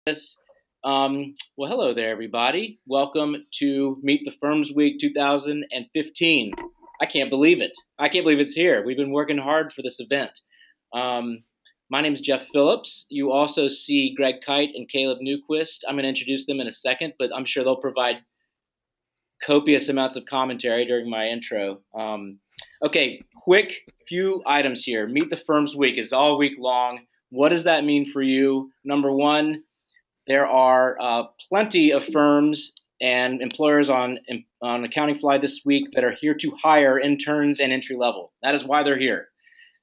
this. Well, hello there, everybody. Welcome to Meet the Firms Week 2015. I can't believe it. I can't believe it's here. We've been working hard for this event. Um, my name is Jeff Phillips. You also see Greg Kite and Caleb Newquist. I'm going to introduce them in a second, but I'm sure they'll provide copious amounts of commentary during my intro. Okay, quick few items here. Meet the Firms Week is all week long. What does that mean for you? Number one, there are plenty of firms and employers on Accountingfly this week that are here to hire interns and entry level. That is why they're here.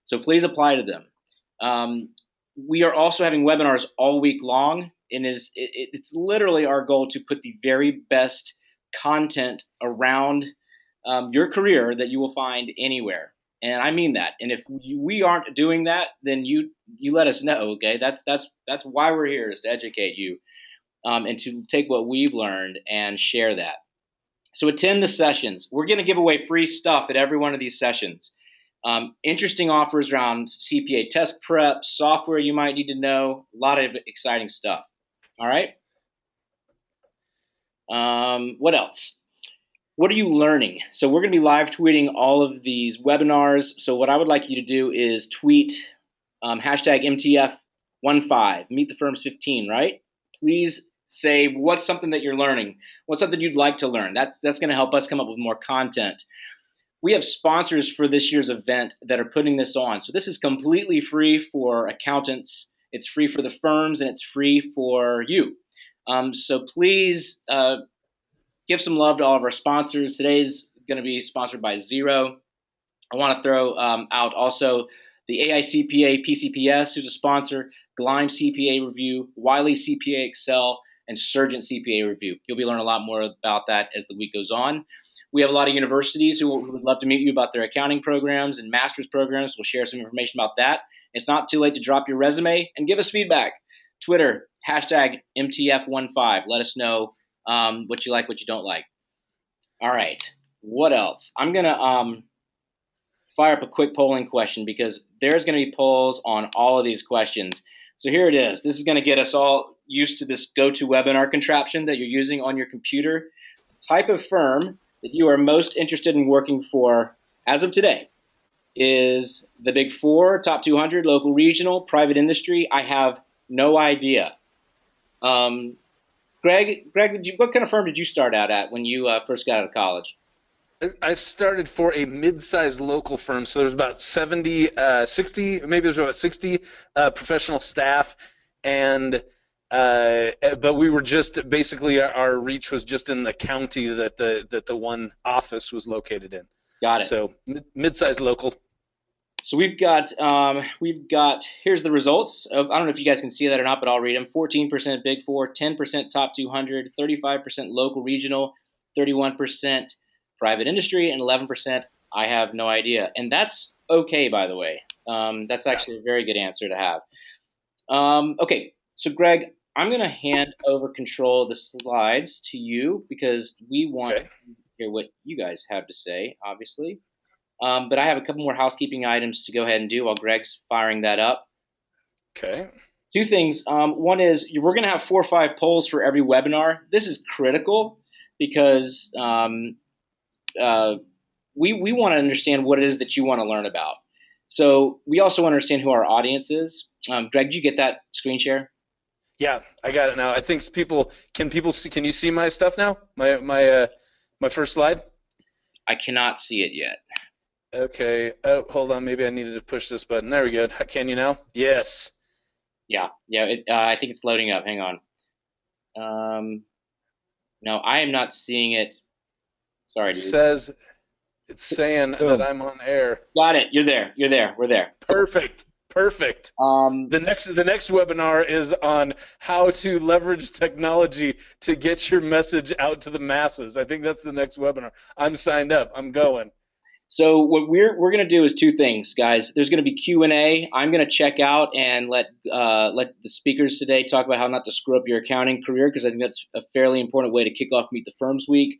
So please apply to them. We are also having webinars all week long, and it's literally our goal to put the very best content around your career that you will find anywhere. And I mean that. And if we aren't doing that, then you let us know. Okay, that's why we're here, is to educate you and to take what we've learned and share that. So attend the sessions. We're going to give away free stuff at every one of these sessions. Interesting offers around CPA test prep, software you might need to know, a lot of exciting stuff. All right. What else? What are you learning? So we're going to be live tweeting all of these webinars. So what I would like you to do is tweet hashtag MTF15, Meet the Firms 15, right? Please say what's something that you're learning. What's something you'd like to learn? That's going to help us come up with more content. We have sponsors for this year's event that are putting this on. So this is completely free for accountants. It's free for the firms, and it's free for you. So please give some love to all of our sponsors. Today's going to be sponsored by Xero. I want to throw out also the AICPA PCPS, who's a sponsor, Gleim CPA Review, Wiley CPA Excel, and Surgeon CPA Review. You'll be learning a lot more about that as the week goes on. We have a lot of universities who would love to meet you about their accounting programs and master's programs. We'll share some information about that. It's not too late to drop your resume and give us feedback. Twitter, hashtag MTF15. Let us know what you like, what you don't like. All right. What else? I'm going to fire up a quick polling question because there's going to be polls on all of these questions. So here it is. This is going to get us all used to this GoToWebinar contraption that you're using on your computer. Type of firm that you are most interested in working for as of today is the Big Four, top 200, local, regional, private industry. I have no idea. Greg, what kind of firm did you start out at when you first got out of college? I started for a mid-sized local firm, so there's about 70, 60, maybe there's about 60 professional staff, and but we were just basically our reach was just in the county that the one office was located in. Got it. So mid-sized local. So we've got here's the results of, I don't know if you guys can see that or not, but I'll read them. 14% Big Four, 10% top 200, 35% local regional, 31% private industry, and 11% I have no idea. And that's okay, by the way. That's actually a very good answer to have. Okay, so Greg, I'm going to hand over control of the slides to you because we want to hear what you guys have to say, obviously. But I have a couple more housekeeping items to go ahead and do while Greg's firing that up. Okay. Two things. One is we're going to have 4 or 5 polls for every webinar. This is critical because we want to understand what it is that you want to learn about. So we also want to understand who our audience is. Greg, did you get that screen share? Yeah, I got it now. I think can you see my stuff now? My first slide? I cannot see it yet. Okay. Oh, hold on. Maybe I needed to push this button. There we go. Can you now? Yes. Yeah. I think it's loading up. Hang on. No, I am not seeing it. Sorry, dude. It's saying that I'm on air. Got it. You're there. We're there. Perfect. The next webinar is on how to leverage technology to get your message out to the masses. I think that's the next webinar. I'm signed up. I'm going. So what we're going to do is 2 things, guys. There's going to be Q&A. I'm going to check out and let the speakers today talk about how not to screw up your accounting career, because I think that's a fairly important way to kick off Meet the Firms Week.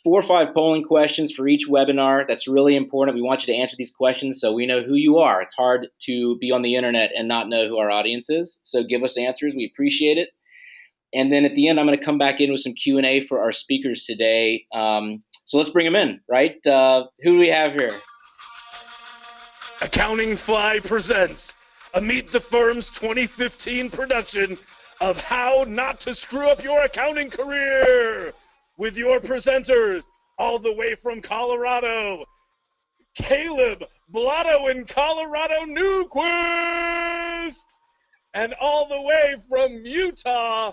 4 or 5 polling questions for each webinar. That's really important. We want you to answer these questions so we know who you are. It's hard to be on the internet and not know who our audience is. So give us answers. We appreciate it. And then at the end, I'm going to come back in with some Q&A for our speakers today. So let's bring them in, right? Who do we have here? Accountingfly presents a Meet the Firms 2015 production of How Not to Screw Up Your Accounting Career with your presenters all the way from Colorado, Caleb Blotto in Colorado Newquist, and all the way from Utah,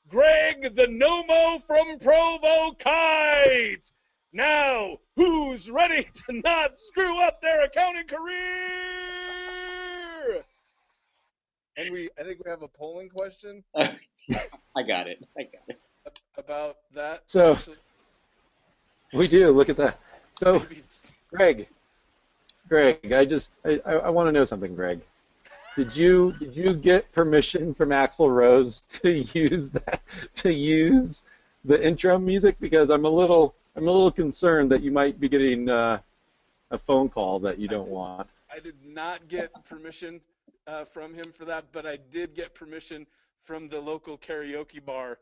Greg the Nomo from Provo Kite. Now, who's ready to not screw up their accounting career? And I think we have a polling question. I got it. About that. So actually. we do. Look at that. So, Greg, I want to know something, Greg. Did you get permission from Axl Rose to use the intro music? Because I'm a little concerned that you might be getting a phone call that you don't want. I did not get permission from him for that, but I did get permission from the local karaoke bar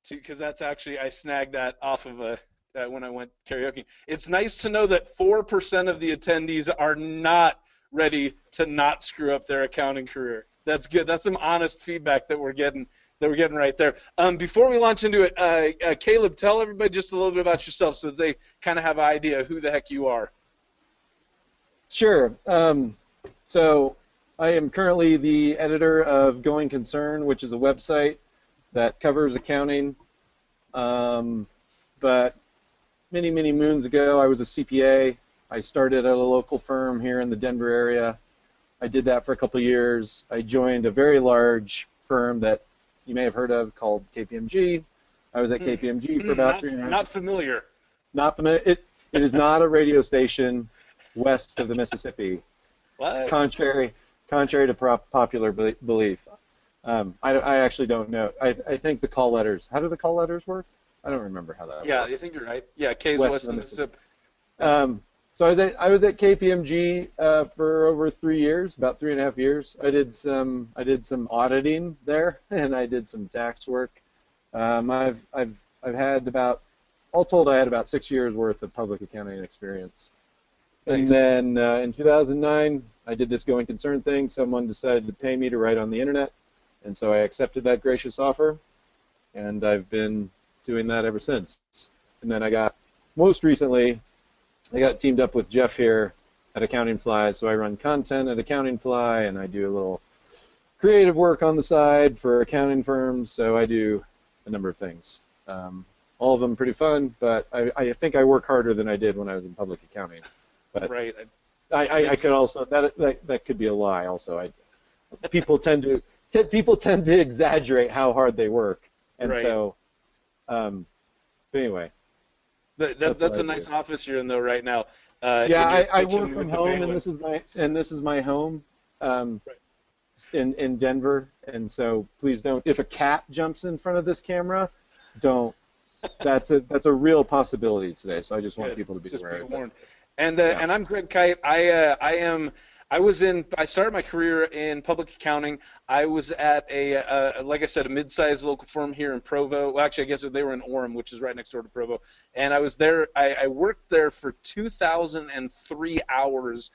because that's actually, I snagged that off of when I went karaoke. It's nice to know that 4% of the attendees are not ready to not screw up their accounting career. That's good. That's some honest feedback that we're getting right there. Before we launch into it, Caleb, tell everybody just a little bit about yourself so that they kind of have an idea who the heck you are. Sure. So I am currently the editor of Going Concern, which is a website that covers accounting. But many moons ago, I was a CPA. I started at a local firm here in the Denver area. I did that for a couple of years. I joined a very large firm that you may have heard of called KPMG. I was at KPMG for about 3 years. Not familiar. Not familiar. It is not a radio station west of the Mississippi. What? Contrary to popular belief. I actually don't know. I think the call letters. How do the call letters work? I don't remember how that works. Yeah, I think you're right. Yeah, K's west of the Mississippi. So I was at KPMG for over 3 years, about 3.5 years. I did some auditing there, and I did some tax work. I've had about, all told, I had about 6 years worth of public accounting experience. Thanks. And then in 2009, I did this Going Concern thing. Someone decided to pay me to write on the internet, and so I accepted that gracious offer, and I've been doing that ever since. And then most recently, I got teamed up with Jeff here at Accountingfly, so I run content at Accountingfly, and I do a little creative work on the side for accounting firms, so I do a number of things. All of them pretty fun, but I think I work harder than I did when I was in public accounting. But right. I could also, that could be a lie also. People tend to exaggerate how hard they work, and right. So, but anyway. That's a nice office you're in though right now. Yeah, I work from home, and this is my home in Denver. And so please don't. If a cat jumps in front of this camera, don't. That's a real possibility today. So I just want people to be aware of it. And I'm Greg Kite. I started my career in public accounting. I was at like I said, a mid-sized local firm here in Provo. Well, actually, I guess they were in Orem, which is right next door to Provo. And I was there. I worked there for 2,003 hours.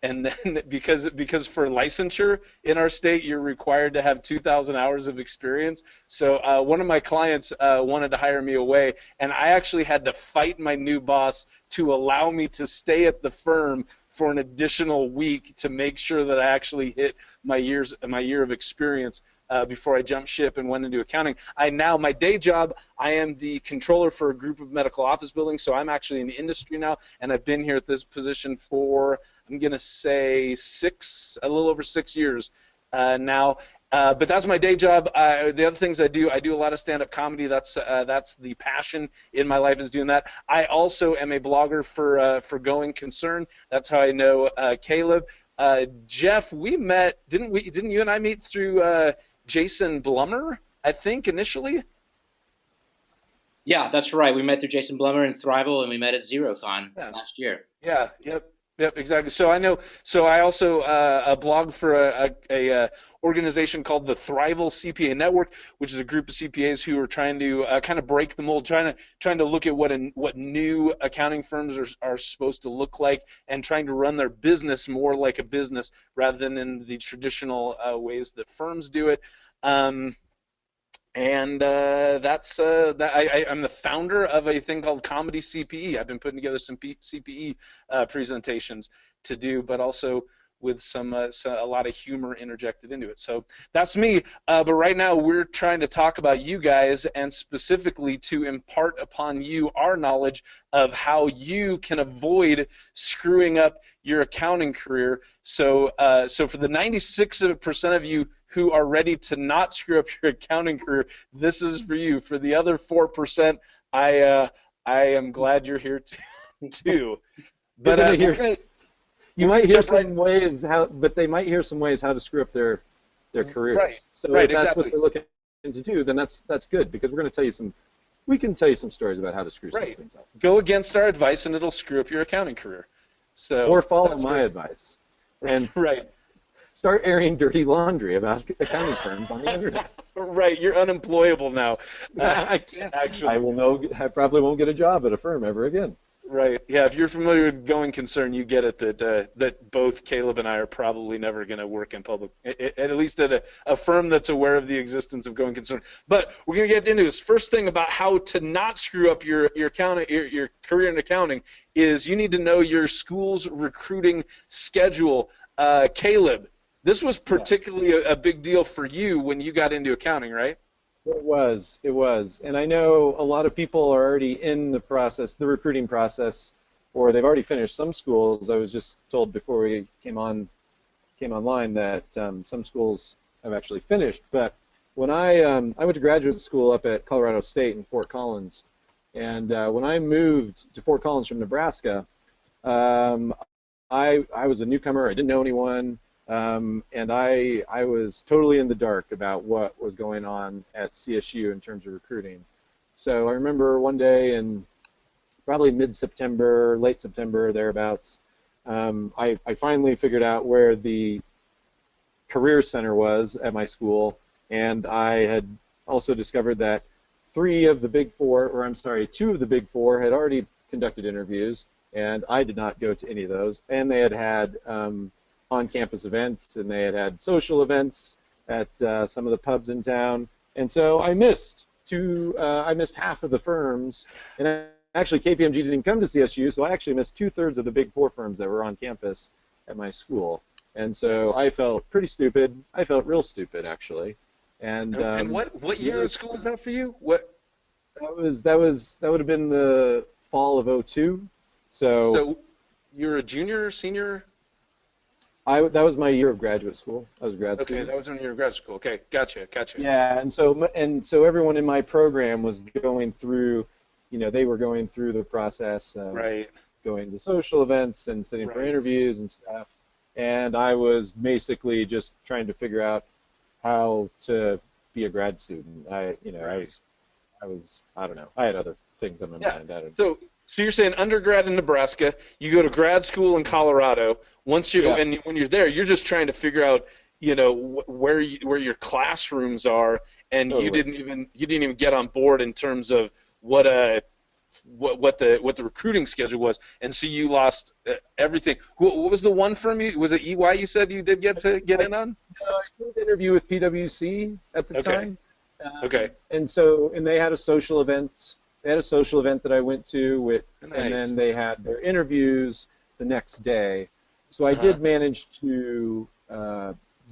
And then because for licensure in our state, you're required to have 2,000 hours of experience. So one of my clients wanted to hire me away, and I actually had to fight my new boss to allow me to stay at the firm for an additional week to make sure that I actually hit my year of experience before I jumped ship and went into accounting. My day job, I am the controller for a group of medical office buildings, so I'm actually in the industry now, and I've been here at this position for, I'm going to say a little over 6 years now. But that's my day job. The other things I do a lot of stand-up comedy. That's the passion in my life, is doing that. I also am a blogger for Going Concern. That's how I know Caleb. Jeff, we met, didn't you and I meet through Jason Blummer, I think, initially? Yeah, that's right. We met through Jason Blummer in Thrival, and we met at ZeroCon last year. Yeah, yep. Yep, exactly. So I know. So I also a blog for a organization called the Thrival CPA Network, which is a group of CPAs who are trying to kind of break the mold, trying to look at what new accounting firms are supposed to look like, and trying to run their business more like a business rather than in the traditional ways that firms do it. Um, and that's that. I'm the founder of a thing called Comedy CPE. I've been putting together some CPE presentations to do, but also with a lot of humor interjected into it. So that's me. But right now we're trying to talk about you guys, and specifically to impart upon you our knowledge of how you can avoid screwing up your accounting career. So for the 96% of you who are ready to not screw up your accounting career, this is for you. For the other 4%, I am glad you're here too. But you might hear some ways but they might hear some ways how to screw up their careers. Right. So right, if that's exactly. what they're looking to do, then that's good, because we can tell you some stories about how to screw some things up. Go against our advice and it'll screw up your accounting career. So or follow my advice and right. Start airing dirty laundry about accounting firms on the internet. Right, you're unemployable now. I can't. Actually, I probably won't get a job at a firm ever again. Right. Yeah. If you're familiar with Going Concern, you get it that both Caleb and I are probably never going to work in public, at least at a firm that's aware of the existence of Going Concern. But we're going to get into this. First thing about how to not screw up your career in accounting is you need to know your school's recruiting schedule. Caleb, this was particularly a big deal for you when you got into accounting, right? It was, and I know a lot of people are already in the recruiting process, or they've already finished. Some schools, I was just told before we came online that some schools have actually finished. But when I went to graduate school up at Colorado State in Fort Collins, and when I moved to Fort Collins from Nebraska, I was a newcomer. I didn't know anyone. And I was totally in the dark about what was going on at CSU in terms of recruiting. So I remember one day in probably mid-September, late September, thereabouts, I finally figured out where the career center was at my school, and I had also discovered that two of the big four had already conducted interviews, and I did not go to any of those, and they had on-campus events, and they had social events at some of the pubs in town, and so I missed half of the firms, and actually KPMG didn't come to CSU, so I actually missed 2/3 of the big four firms that were on campus at my school, and so I felt pretty stupid. I felt real stupid, actually. And what year of school was that for you? What? That would have been the fall of '02. So you're a junior, senior? That was my year of graduate school. I was a grad student. Okay, that was when you were in graduate school. Okay, gotcha. Yeah, and so everyone in my program was going through, they were going through the process of going to social events and sitting for interviews and stuff. And I was basically just trying to figure out how to be a grad student. I don't know. I had other things on my mind. So you're saying undergrad in Nebraska, you go to grad school in Colorado. Once you and when you're there, you're just trying to figure out, where your classrooms are, and you didn't even get on board in terms of what the recruiting schedule was, and so you lost everything. What was the one firm was it EY you said you did get in on? No, I did an interview with PwC at the time. And they had a social event. They had a social event that I went to and then they had their interviews the next day. So I did manage to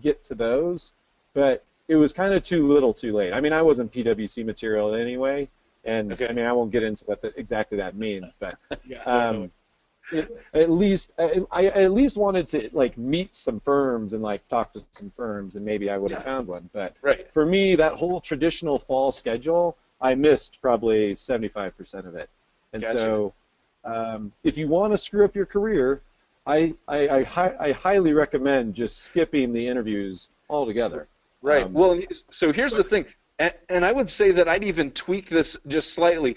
get to those, but it was kind of too little too late. I mean, I wasn't PwC material anyway, and I mean, I won't get into what exactly that means, but at least I wanted to meet some firms and talk to some firms, and maybe I would have found one. But for me, that whole traditional fall schedule, I missed probably 75% of it. And so if you want to screw up your career, I highly recommend just skipping the interviews altogether. Well, so here's the thing. And I would say that I'd even tweak this just slightly.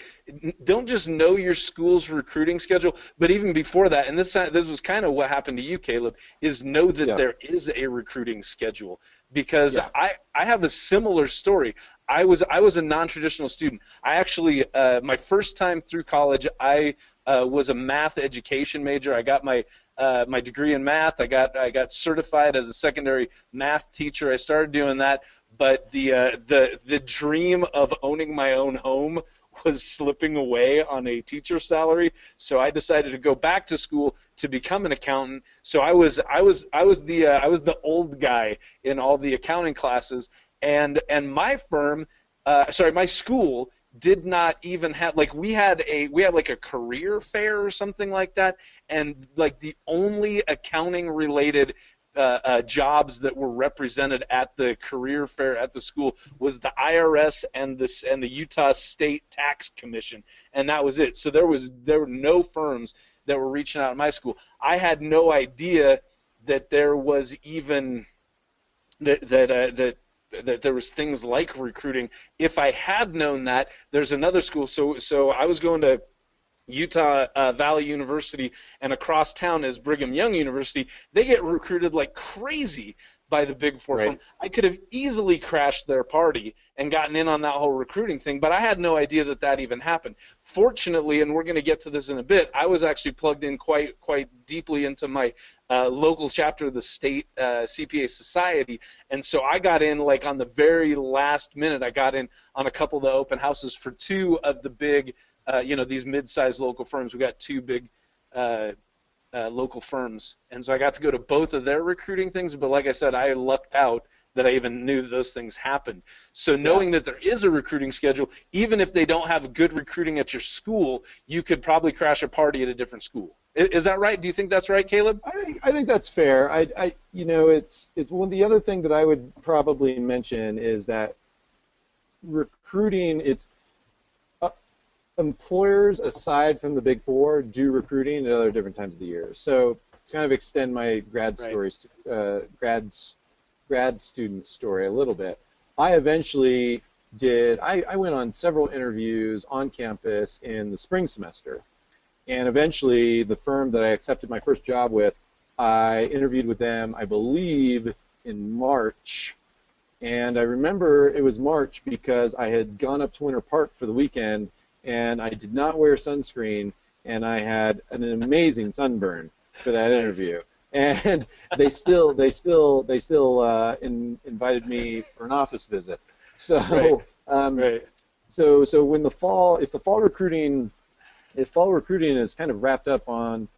Don't just know your school's recruiting schedule, but even before that, and this was kind of what happened to you, Caleb, is know that Yeah. there is a recruiting schedule. Because Yeah. I have a similar story. I was a non-traditional student. I actually my first time through college, I was a math education major. I got my degree in math. I got certified as a secondary math teacher. I started doing that. But the dream of owning my own home was slipping away on a teacher's salary, so I decided to go back to school to become an accountant. So I was the old guy in all the accounting classes, and my my school did not even have, like, we had like a career fair or something like that, and like the only accounting related jobs that were represented at the career fair at the school was the IRS and the Utah State Tax Commission, and that was it. So there were no firms that were reaching out at my school. I had no idea that there was even that there was things like recruiting. If I had known that, there's another school. So I was going to Utah Valley University, and across town is Brigham Young University. They get recruited like crazy by the Big Four Right. firm. I could have easily crashed their party and gotten in on that whole recruiting thing, but I had no idea that even happened. Fortunately, and we're going to get to this in a bit, I was actually plugged in quite deeply into my local chapter of the state CPA Society, and so I got in like on the very last minute. I got in on a couple of the open houses for two of the big these mid-sized local firms. We got two big local firms, and so I got to go to both of their recruiting things. But like I said, I lucked out that I even knew that those things happened. So knowing that there is a recruiting schedule, even if they don't have good recruiting at your school, you could probably crash a party at a different school. Is that right? Do you think that's right, Caleb? I think that's fair. It's one. The other thing that I would probably mention is that recruiting. Employers, aside from the Big Four, do recruiting at other different times of the year. So to kind of extend my grad student story a little bit, I eventually I went on several interviews on campus in the spring semester, and eventually the firm that I accepted my first job with, I interviewed with them, I believe, in March. And I remember it was March because I had gone up to Winter Park for the weekend, and I did not wear sunscreen, and I had an amazing sunburn for that interview. And they still invited me for an office visit. So so when if fall recruiting is kind of wrapped up on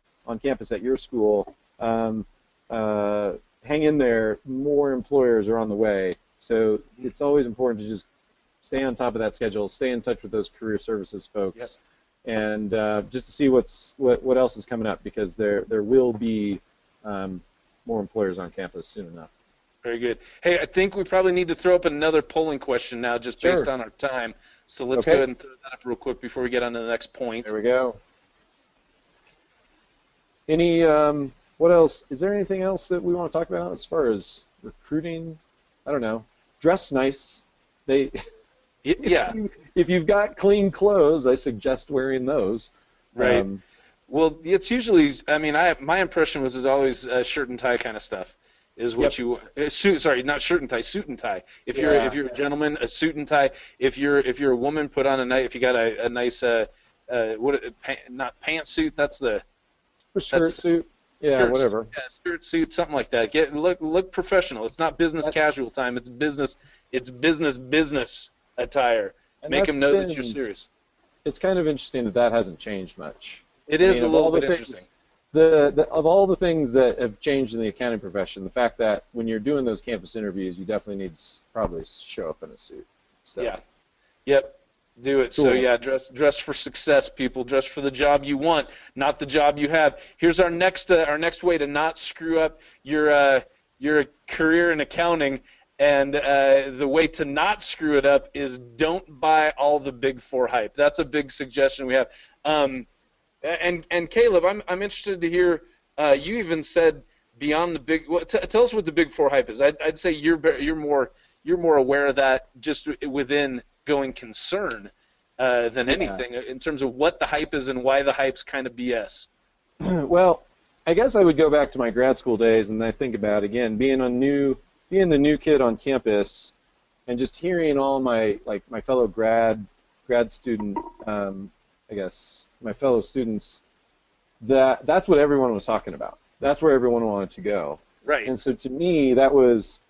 campus at your school, hang in there. More employers are on the way. So it's always important to just stay on top of that schedule, stay in touch with those career services folks, and just to see what else is coming up, because there will be more employers on campus soon enough. Very good. Hey, I think we probably need to throw up another polling question now, just based on our time. So let's go ahead and throw that up real quick before we get on to the next point. There we go. What else? Is there anything else that we want to talk about as far as recruiting? I don't know. Dress nice. If you've got clean clothes, I suggest wearing those. Right. Well, it's usually, my impression was always shirt and tie kind of stuff is what you suit. Sorry, not shirt and tie, suit and tie. If you're a gentleman, a suit and tie. If you're a woman, put on if you got a nice not pantsuit. That's the skirt suit. Yeah, whatever. Yeah, skirt suit, something like that. Look professional. It's not business casual time. It's business attire. Make them know that you're serious. It's kind of interesting that hasn't changed much. It is a little bit interesting. Of all the things that have changed in the accounting profession, the fact that when you're doing those campus interviews, you definitely need to probably show up in a suit. So. Yeah. Yep. Do it. Cool. So dress for success, people. Dress for the job you want, not the job you have. Here's our next way to not screw up your career in accounting. And the way to not screw it up is don't buy all the Big Four hype. That's a big suggestion we have. And Caleb, I'm interested to hear. You even said beyond the big. Tell us what the Big Four hype is. I'd say you're more you're more aware of that just within going concern than Yeah. anything in terms of what the hype is and why the hype's kind of BS. Well, I guess I would go back to my grad school days, and I think about, again, being the new kid on campus, and just hearing all my fellow grad student, I guess my fellow students, that's what everyone was talking about. That's where everyone wanted to go. Right. And so to me, that was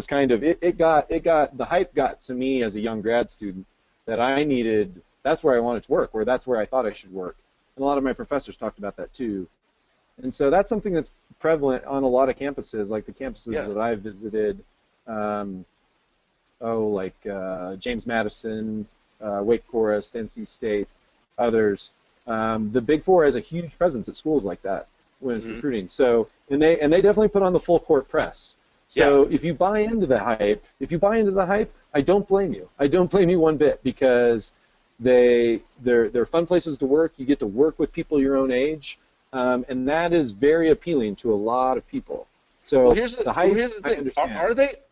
kind of the hype got to me as a young grad student that I needed. That's where I wanted to work, or that's where I thought I should work. And a lot of my professors talked about that too. And so that's something that's prevalent on a lot of campuses, like the campuses that I've visited. James Madison, Wake Forest, NC State, others. The Big Four has a huge presence at schools like that when it's recruiting. So and they definitely put on the full court press. So if you buy into the hype, I don't blame you. I don't blame you one bit, because they're fun places to work. You get to work with people your own age, and that is very appealing to a lot of people. So here's the thing.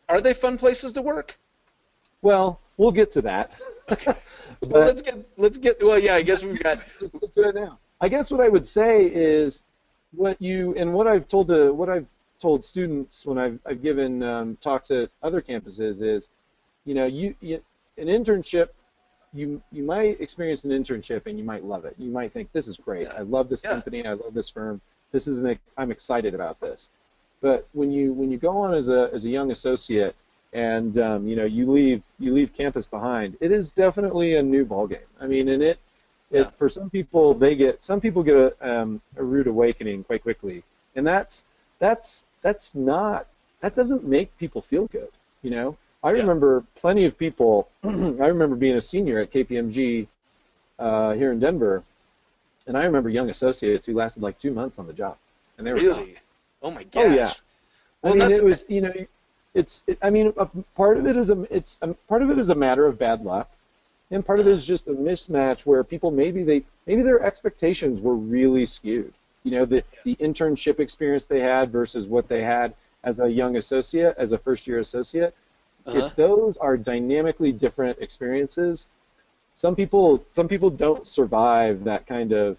Are they fun places to work? Well, we'll get to that. Okay. Well, let's get. Well, yeah, I guess we've got. Let's do it now. I guess what I would say is what I've told students when I've given talks at other campuses is, an internship. You might experience an internship and you might love it. You might think, this is great. I love this company. I love this firm. I'm excited about this. But when you go on as a young associate and you leave campus behind, it is definitely a new ballgame. I mean, and for some people get a rude awakening quite quickly, and that doesn't make people feel good. I remember plenty of people. I remember being a senior at KPMG here in Denver, and I remember young associates who lasted like 2 months on the job, and they were really. gone. Oh my gosh. Oh yeah. Well, it was part of it is a matter of bad luck, and part of it is just a mismatch where people maybe their expectations were really skewed. The internship experience they had versus what they had as a young associate, as a first-year associate. If those are dynamically different experiences, some people don't survive that kind of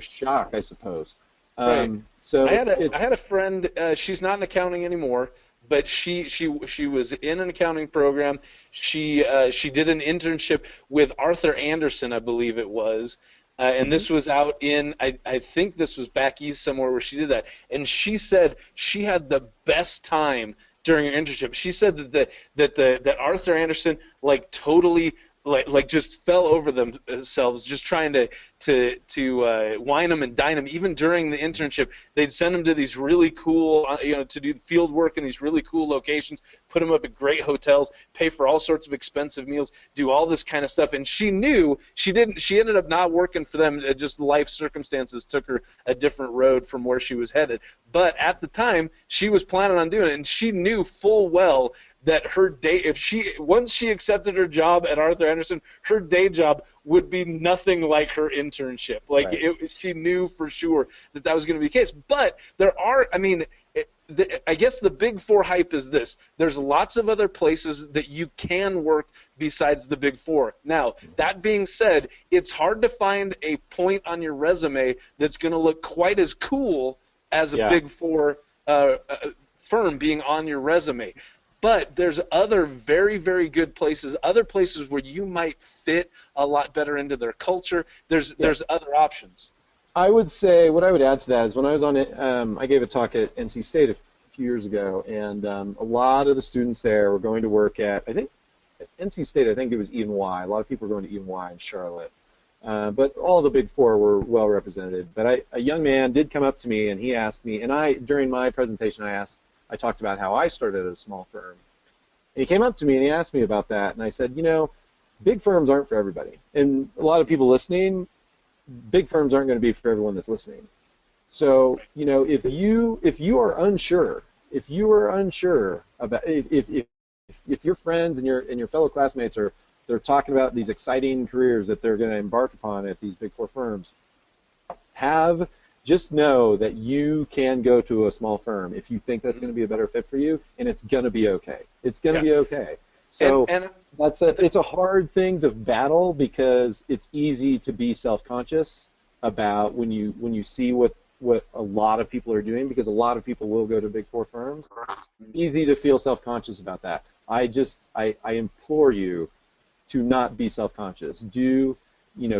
shock, I suppose. Right. So I had a friend. She's not in accounting anymore, but she was in an accounting program. She did an internship with Arthur Andersen, I believe it was. And this was out in, I think this was back east somewhere where she did that. And she said she had the best time during her internship. She said that Arthur Andersen totally just fell over themselves just trying to wine them and dine them. Even during the internship, they'd send them to these really cool, to do field work in these really cool locations, put them up at great hotels, pay for all sorts of expensive meals, do all this kind of stuff. And she knew she ended up not working for them. Just life circumstances took her a different road from where she was headed. But at the time, she was planning on doing it, and she knew full well that her day, once she accepted her job at Arthur Andersen, her day job would be nothing like her internship. She knew for sure that was going to be the case. But there are, I guess the Big Four hype is this. There's lots of other places that you can work besides the Big Four. Now, that being said, it's hard to find a point on your resume that's going to look quite as cool as a Big Four firm being on your resume. But there's other very, very good places, other places where you might fit a lot better into their culture. There's other options. I would say what I would add to that is when I was on it, I gave a talk at NC State a few years ago, and a lot of the students there were going to work at, I think, at NC State, I think it was E&Y. A lot of people were going to E&Y in Charlotte. But all the Big Four were well represented. But a young man did come up to me, and he asked me, and during my presentation I talked about how I started at a small firm. And he came up to me and he asked me about that, and I said, big firms aren't for everybody. And a lot of people listening, big firms aren't going to be for everyone that's listening. So, if you are unsure about if your friends and your fellow classmates they're talking about these exciting careers that they're going to embark upon at these Big Four firms, have just know that you can go to a small firm if you think that's going to be a better fit for you, and it's going to be okay. It's going to be okay. So and it's a hard thing to battle because it's easy to be self-conscious about when you see what a lot of people are doing, because a lot of people will go to Big Four firms. Easy to feel self-conscious about that. I implore you to not be self-conscious.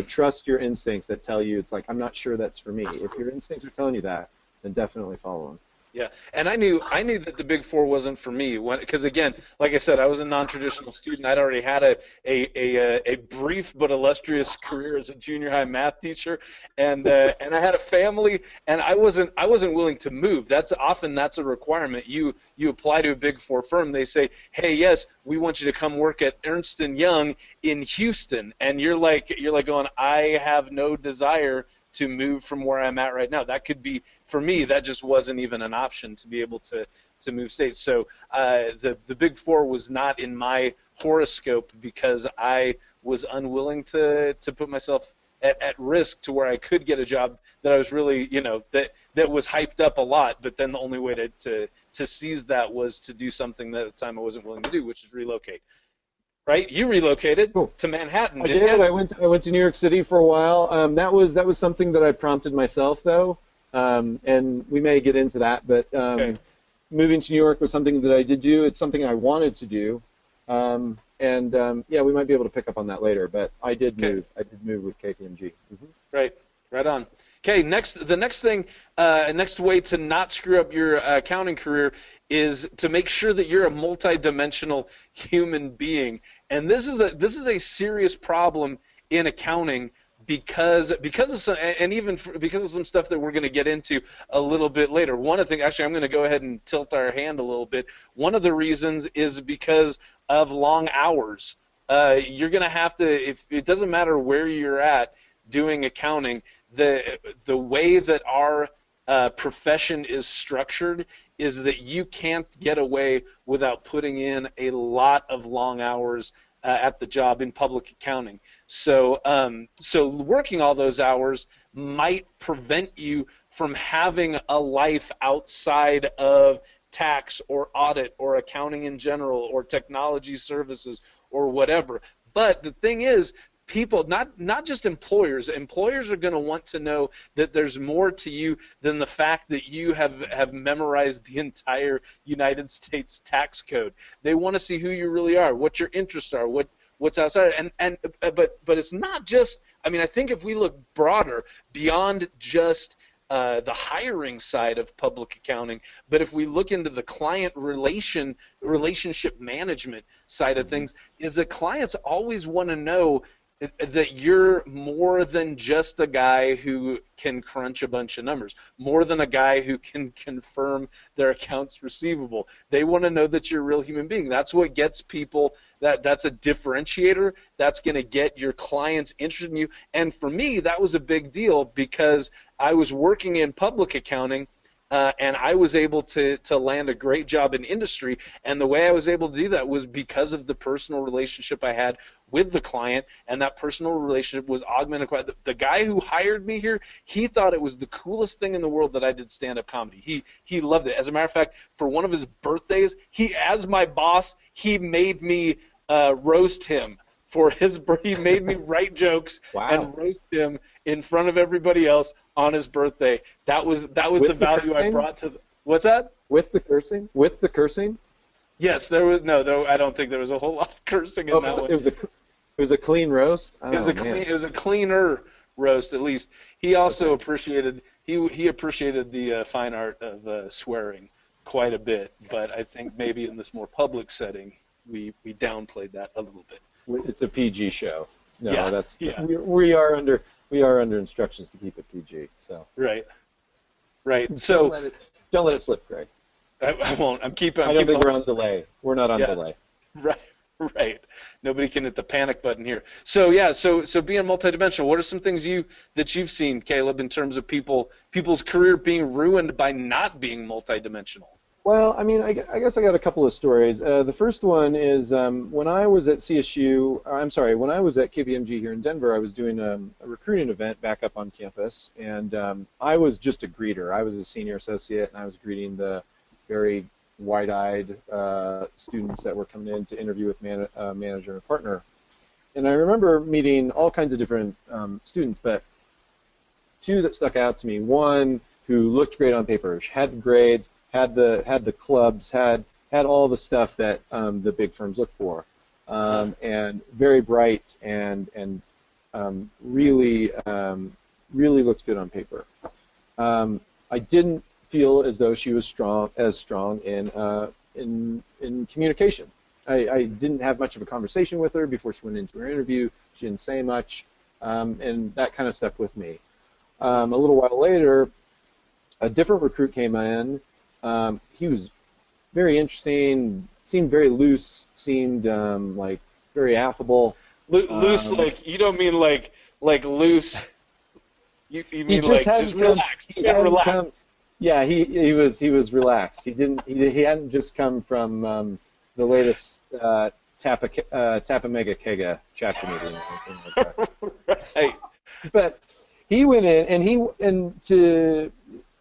Trust your instincts that tell you, it's like, I'm not sure that's for me. If your instincts are telling you that, then definitely follow them. Yeah, and I knew that the Big Four wasn't for me, because again, like I said, I was a non-traditional student. I'd already had a brief but illustrious career as a junior high math teacher, and I had a family, and I wasn't willing to move. That's a requirement. You apply to a Big Four firm, they say, hey, yes, we want you to come work at Ernst & Young in Houston, and you're like going, I have no desire to move from where I'm at right now. That could be, for me, that just wasn't even an option to be able to move states. So the Big Four was not in my horoscope because I was unwilling to put myself at risk to where I could get a job that I was really, that was hyped up a lot, but then the only way to seize that was to do something that at the time I wasn't willing to do, which is relocate. Right? You relocated to Manhattan, I didn't did. you? I went to New York City for a while. That was something that I prompted myself, though, and we may get into that. But Okay. moving to New York was something that I did do. It's something I wanted to do, yeah, we might be able to pick up on that later. But I did move. I did move with KPMG. Right on. Okay, the next way to not screw up your accounting career is to make sure that you're a multidimensional human being, and this is a serious problem in accounting because of some, and even because of some stuff that we're going to get into a little bit later. One of the things, actually, I'm going to go ahead and tilt our hand a little bit. One of the reasons is because of long hours. You're going to have to, if it doesn't matter where you're at doing accounting, the way that our profession is structured is that you can't get away without putting in a lot of long hours at the job in public accounting. So working all those hours might prevent you from having a life outside of tax or audit or accounting in general or technology services or whatever. But the thing is, people, not just employers are going to want to know that there's more to you than the fact that you have memorized the entire United States tax code. They want to see who you really are, what your interests are, what's outside, but it's not just, I mean, I think if we look broader beyond just the hiring side of public accounting, but if we look into the client relationship management side of things, is that clients always want to know that you're more than just a guy who can crunch a bunch of numbers, more than a guy who can confirm their accounts receivable. They want to know that you're a real human being. That's what gets people, that's a differentiator. That's going to get your clients interested in you. And for me, that was a big deal because I was working in public accounting, and I was able to land a great job in industry, and the way I was able to do that was because of the personal relationship I had with the client, and that personal relationship was augmented. The guy who hired me here, he thought it was the coolest thing in the world that I did stand-up comedy. He loved it. As a matter of fact, for one of his birthdays, as my boss, he made me roast him. He made me write jokes and roast him in front of everybody else on his birthday. That was the value I brought to what's that? With the cursing? With the cursing? Yes, there was I don't think there was a whole lot of cursing in that one. It was a clean roast. It was a cleaner roast, at least. He also appreciated the fine art of swearing quite a bit, but I think maybe in this more public setting we downplayed that a little bit. It's a PG show. No, yeah. We are under instructions to keep it PG. So right. So don't let it slip, Greg. I won't. I don't think we're on delay. We're not on delay. Right. Nobody can hit the panic button here. So being multidimensional, what are some things that you've seen, Caleb, in terms of people's career being ruined by not being multidimensional? Well, I mean, I guess I got a couple of stories. The first one is when I was at CSU, I'm sorry, when I was at KPMG here in Denver, I was doing a recruiting event back up on campus, and I was just a greeter. I was a senior associate, and I was greeting the very wide-eyed students that were coming in to interview with manager and partner. And I remember meeting all kinds of different students, but two that stuck out to me. One who looked great on paper, had the grades, had the clubs, had all the stuff that the big firms look for, and very bright and really looked good on paper. I didn't feel as though she was strong in communication. I didn't have much of a conversation with her before she went into her interview. She didn't say much, and that kind of stuck with me. A little while later, a different recruit came in. He was very interesting, seemed very loose, seemed like very affable. Loose, like you don't mean like loose. You mean like just relaxed. He hadn't come, yeah, he was relaxed. He hadn't just come from the latest Tappa Mega Kega chapter meeting or anything like that. Right. But he went in and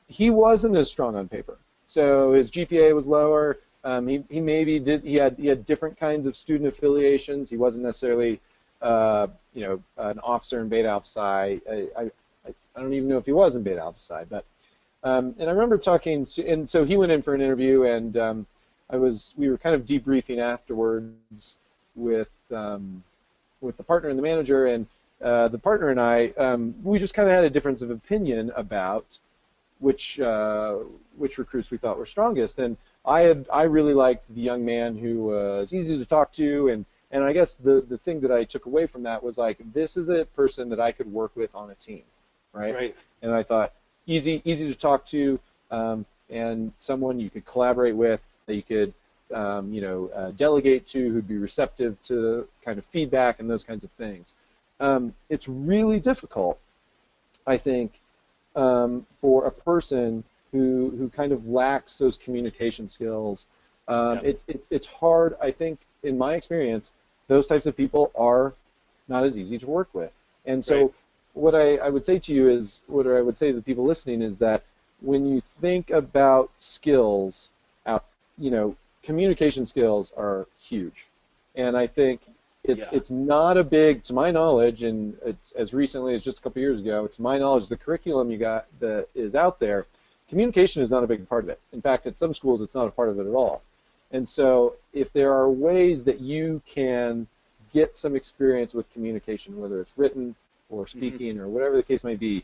he wasn't as strong on paper. So his GPA was lower. He had different kinds of student affiliations. He wasn't necessarily an officer in Beta Alpha Psi. I don't even know if he was in Beta Alpha Psi, but and I remember talking to, and so he went in for an interview, and we were kind of debriefing afterwards with the partner and the manager, and the partner and I, we just kind of had a difference of opinion about which recruits we thought were strongest. And I really liked the young man who was easy to talk to, and I guess the thing that I took away from that was like, this is a person that I could work with on a team, right? Right. And I thought easy to talk to, and someone you could collaborate with, that you could delegate to, who'd be receptive to kind of feedback and those kinds of things. It's really difficult, I think, for a person who kind of lacks those communication skills. It's hard, I think, in my experience, those types of people are not as easy to work with. And so right. What I would say to you is, what I would say to the people listening is that when you think about skills, communication skills are huge. And I think it's not a big, to my knowledge, and it's as recently as just a couple years ago, to my knowledge, the curriculum you got that is out there, communication is not a big part of it. In fact, at some schools, it's not a part of it at all. And so if there are ways that you can get some experience with communication, whether it's written or speaking or whatever the case may be,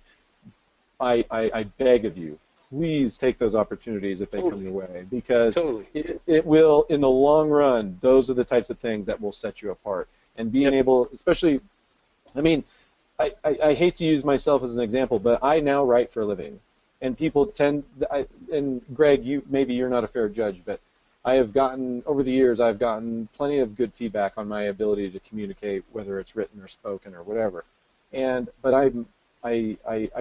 I beg of you, please take those opportunities if they come your way, because it will, in the long run, those are the types of things that will set you apart. And being able, especially, I mean, I hate to use myself as an example, but I now write for a living. And people tend, and Greg, maybe you're not a fair judge, but over the years, I've gotten plenty of good feedback on my ability to communicate, whether it's written or spoken or whatever. But I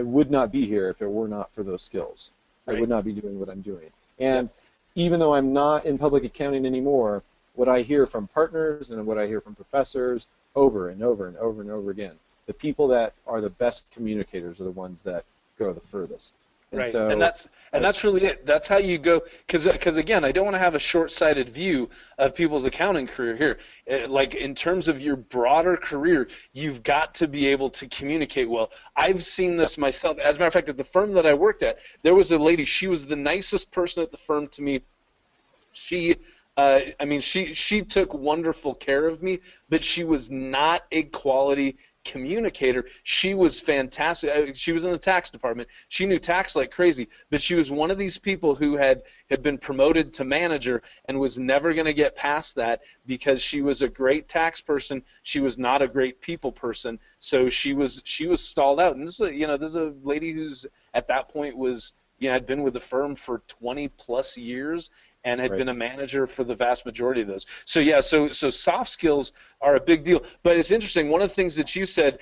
would not be here if it were not for those skills. Right. I would not be doing what I'm doing. And even though I'm not in public accounting anymore, what I hear from partners and what I hear from professors over and over and over and over again, the people that are the best communicators are the ones that go the furthest. And right, so, and that's really it. That's how you go, because again, I don't want to have a short-sighted view of people's accounting career here. Like in terms of your broader career, you've got to be able to communicate well. I've seen this myself. As a matter of fact, at the firm that I worked at, there was a lady. She was the nicest person at the firm to me. She took wonderful care of me, but she was not a quality communicator. She was fantastic. She was in the tax department. She knew tax like crazy, but she was one of these people who had been promoted to manager and was never going to get past that because she was a great tax person. She was not a great people person, so she was stalled out. And this is a lady who's at that point had been with the firm for 20 plus years and had been a manager for the vast majority of those. So soft skills are a big deal. But it's interesting, one of the things that you said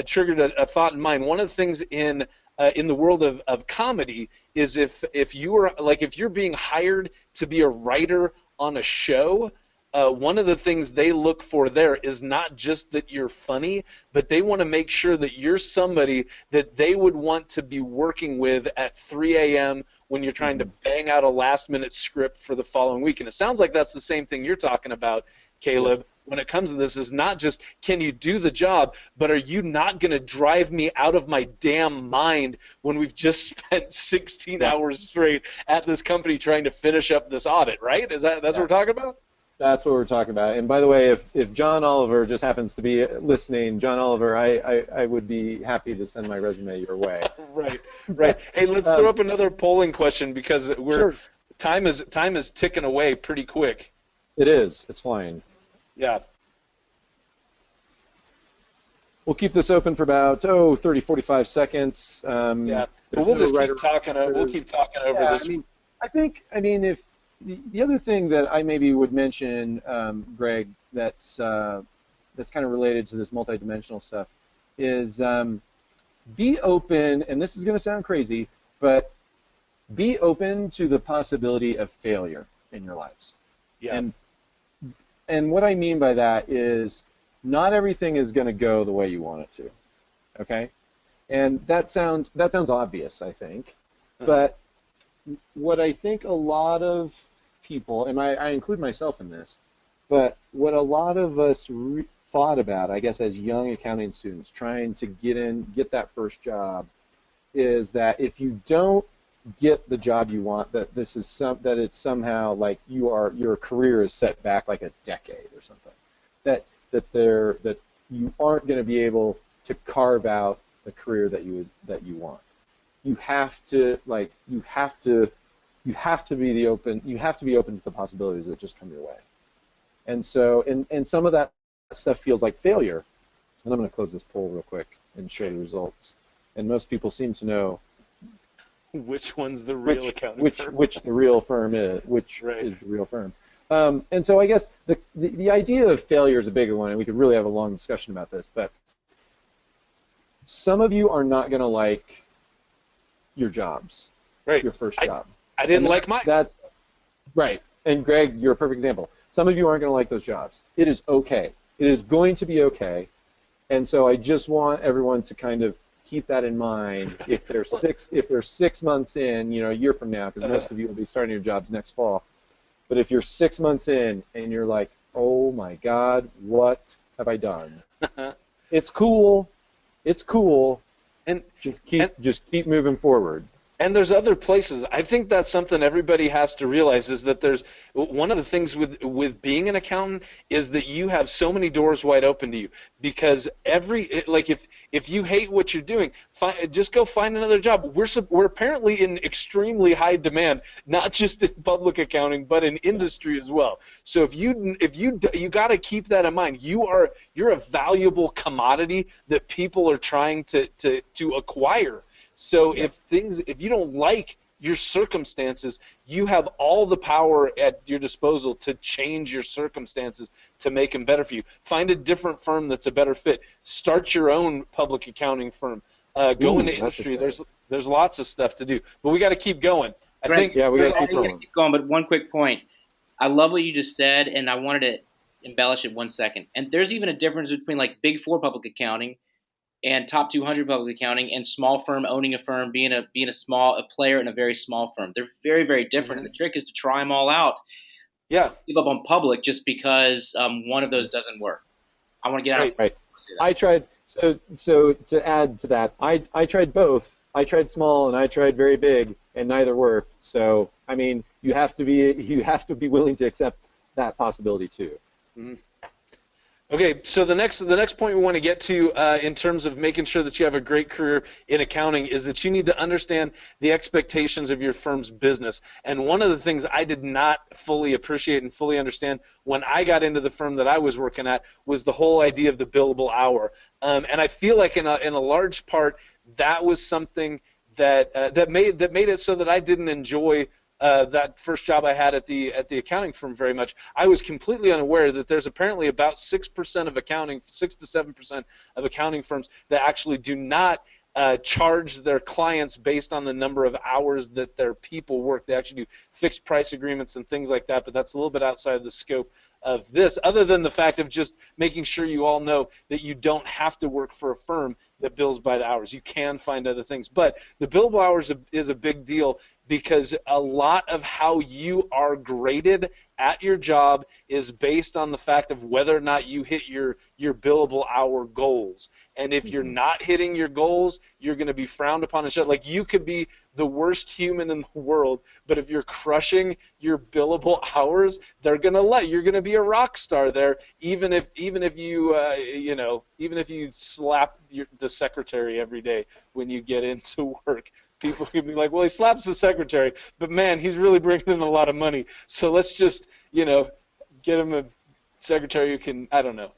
triggered a thought in mind. One of the things in in the world of comedy is if you're being hired to be a writer on a show, one of the things they look for there is not just that you're funny, but they want to make sure that you're somebody that they would want to be working with at 3 a.m. when you're trying to bang out a last-minute script for the following week. And it sounds like that's the same thing you're talking about, Caleb, when it comes to this, is not just can you do the job, but are you not going to drive me out of my damn mind when we've just spent 16 hours straight at this company trying to finish up this audit, right? That's what we're talking about? That's what we're talking about. And by the way, if John Oliver just happens to be listening, John Oliver, I would be happy to send my resume your way. Right. Hey, let's throw up another polling question because time is ticking away pretty quick. It is. It's flying. Yeah. We'll keep this open for about 30, 45 seconds. But we'll just keep talking. We'll keep talking over this. I mean, if the other thing that I maybe would mention, Greg, that's kind of related to this multidimensional stuff, is be open. And this is going to sound crazy, but be open to the possibility of failure in your lives. Yeah. And what I mean by that is not everything is going to go the way you want it to, okay? And that sounds obvious, I think. But what I think a lot of people, and I include myself in this, but what a lot of us thought about, I guess, as young accounting students trying to get that first job, is that if you don't get the job you want, that it's somehow like your career is set back like a decade or something, that you aren't going to be able to carve out the career that you want. You have to be open to the possibilities that just come your way. And so and some of that stuff feels like failure. And I'm going to close this poll real quick and show the results. And most people seem to know which one's the real accounting firm. Which the real firm is, is the real firm. And so I guess the idea of failure is a bigger one, and we could really have a long discussion about this, but some of you are not going to like your jobs, your first job. I didn't like mine. That's right. And Greg, you're a perfect example. Some of you aren't going to like those jobs. It is okay. It is going to be okay. And so I just want everyone to kind of keep that in mind. If they're 6 months in, a year from now, because most of you will be starting your jobs next fall. But if you're 6 months in and you're like, oh my God, what have I done? It's cool. It's cool. And just keep moving forward. And there's other places. I think that's something everybody has to realize, is that there's one of the things with being an accountant is that you have so many doors wide open to you, because if you hate what you're doing, just go find another job. We're apparently in extremely high demand, not just in public accounting but in industry as well. So if you got to keep that in mind. You're a valuable commodity that people are trying to acquire. So if you don't like your circumstances, you have all the power at your disposal to change your circumstances to make them better for you. Find a different firm that's a better fit. Start your own public accounting firm. Go into industry. There's lots of stuff to do, but we got to keep going. We got to keep going. But one quick point. I love what you just said, and I wanted to embellish it 1 second. And there's even a difference between like Big Four public accounting and top 200 public accounting, and small firm owning a firm, being a player in a very small firm. They're very, very different. And the trick is to try them all out. Yeah. Give up on public just because one of those doesn't work. I want to get out. Right. I tried. So to add to that, I tried both. I tried small and I tried very big, and neither worked. So I mean, you have to be willing to accept that possibility too. Mm-hmm. Okay, so the next point we want to get to in terms of making sure that you have a great career in accounting is that you need to understand the expectations of your firm's business. And one of the things I did not fully appreciate and fully understand when I got into the firm that I was working at was the whole idea of the billable hour. And I feel like in a large part that was something that made it so that I didn't enjoy that first job I had at the accounting firm very much. I was completely unaware that there's apparently about 6% of 6 to 7% of accounting firms that actually do not charge their clients based on the number of hours that their people work. They actually do fixed price agreements and things like that, but that's a little bit outside of the scope of this, other than the fact of just making sure you all know that you don't have to work for a firm that bills by the hours. You can find other things. But the billable hours is a big deal because a lot of how you are graded at your job is based on the fact of whether or not you hit your billable hour goals. And if you're not hitting your goals, you're going to be frowned upon and shut. Like, you could be the worst human in the world, but if you're crushing your billable hours, they're going to you're going to be a rock star there, even if you even if you slap the secretary every day when you get into work. People can be like, well, he slaps the secretary, but man, he's really bringing in a lot of money. So let's just, get him a secretary who can. I don't know.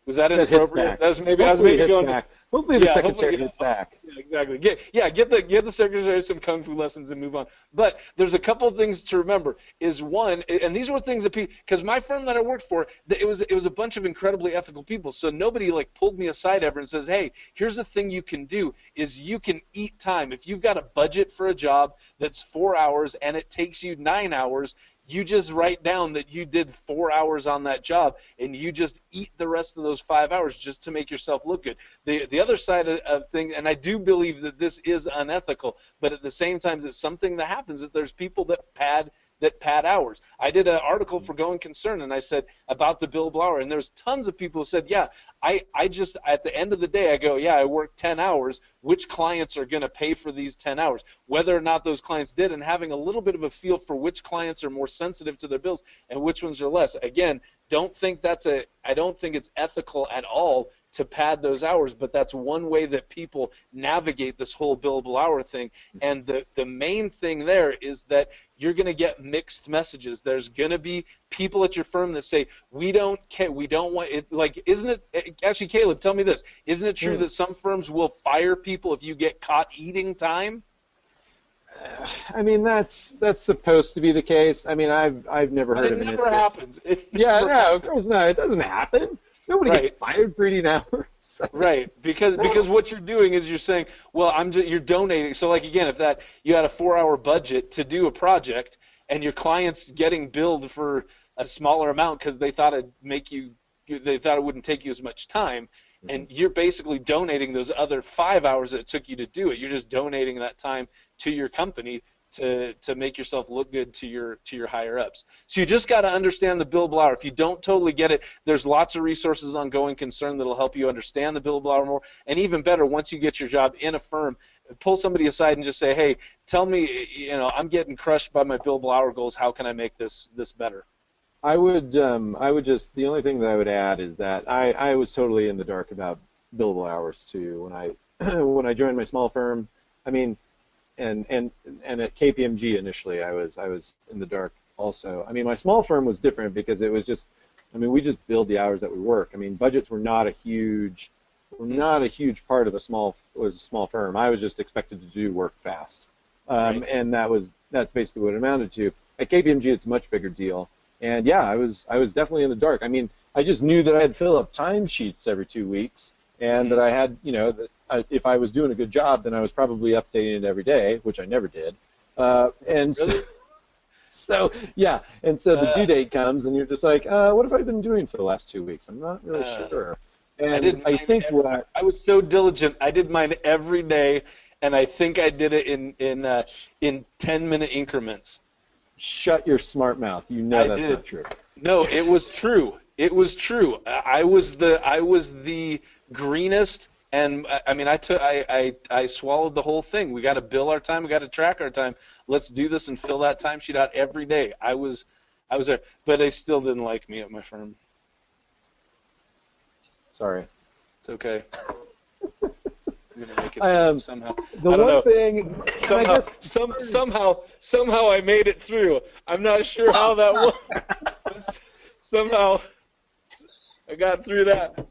Was that inappropriate? That was maybe. Hopefully I was maybe going. back. Hopefully the secretary gets back. Yeah, exactly. Get the secretary some kung fu lessons and move on. But there's a couple of things to remember. Is one, and these were things that because my firm that I worked for, it was a bunch of incredibly ethical people. So nobody pulled me aside ever and says, hey, here's the thing you can do is you can eat time. If you've got a budget for a job that's 4 hours and it takes you 9 hours, you just write down that you did 4 hours on that job, and you just eat the rest of those 5 hours just to make yourself look good. The other side of things, and I do believe that this is unethical, but at the same time, it's something that happens, that there's people that pad hours. I did an article for Going Concern, and I said about the billable hour, and there's tons of people who said, yeah, I just, at the end of the day, I go, yeah, I worked 10 hours. Which clients are going to pay for these 10 hours? Whether or not those clients did, and having a little bit of a feel for which clients are more sensitive to their bills and which ones are less. Again, I don't think it's ethical at all to pad those hours, but that's one way that people navigate this whole billable hour thing. And the main thing there is that you're going to get mixed messages. There's going to be people at your firm that say, we don't care, we don't want it. Like, isn't it, actually, Caleb, tell me this, isn't it true that some firms will fire people if you get caught eating time? I mean, that's supposed to be the case. I mean, I've never heard of it. It never happens. No, of course not. It doesn't happen. Nobody gets fired for eating hours. Right, because what you're doing is you're saying, well, you're donating. So, like, again, if you had a 4-hour budget to do a project, and your client's getting billed for a smaller amount because they thought it wouldn't take you as much time, and you're basically donating those other 5 hours that it took you to do it. You're just donating that time to your company to make yourself look good to your higher ups. So you just got to understand the billable hour. If you don't totally get it, there's lots of resources on Going Concern that'll help you understand the billable hour more. And even better, once you get your job in a firm, pull somebody aside and just say, hey, tell me, I'm getting crushed by my billable hour goals. How can I make this better? I would just, the only thing that I would add is that I was totally in the dark about billable hours too when I joined my small firm. I mean, and at KPMG initially, I was in the dark also. I mean, my small firm was different because it was just, I mean, we just billed the hours that we work. I mean, budgets were not a huge part of a small firm. I was just expected to do work fast, and that's basically what it amounted to. At KPMG, it's a much bigger deal. And yeah, I was definitely in the dark. I mean, I just knew that I had to fill up timesheets every 2 weeks, and that I had, if I was doing a good job, then I was probably updating it every day, which I never did. And really? So the due date comes, and you're just like, what have I been doing for the last 2 weeks? I'm not really sure. And I was so diligent. I did mine every day, and I think I did it in 10-minute increments. Shut your smart mouth. You know that's not true. No, it was true. It was true. I was the greenest, and I mean, I swallowed the whole thing. We got to bill our time. We got to track our time. Let's do this and fill that timesheet out every day. I was there, but they still didn't like me at my firm. Sorry. It's okay. I'm gonna make it somehow. The one thing, somehow I made it through. I'm not sure how that was. Somehow I got through that.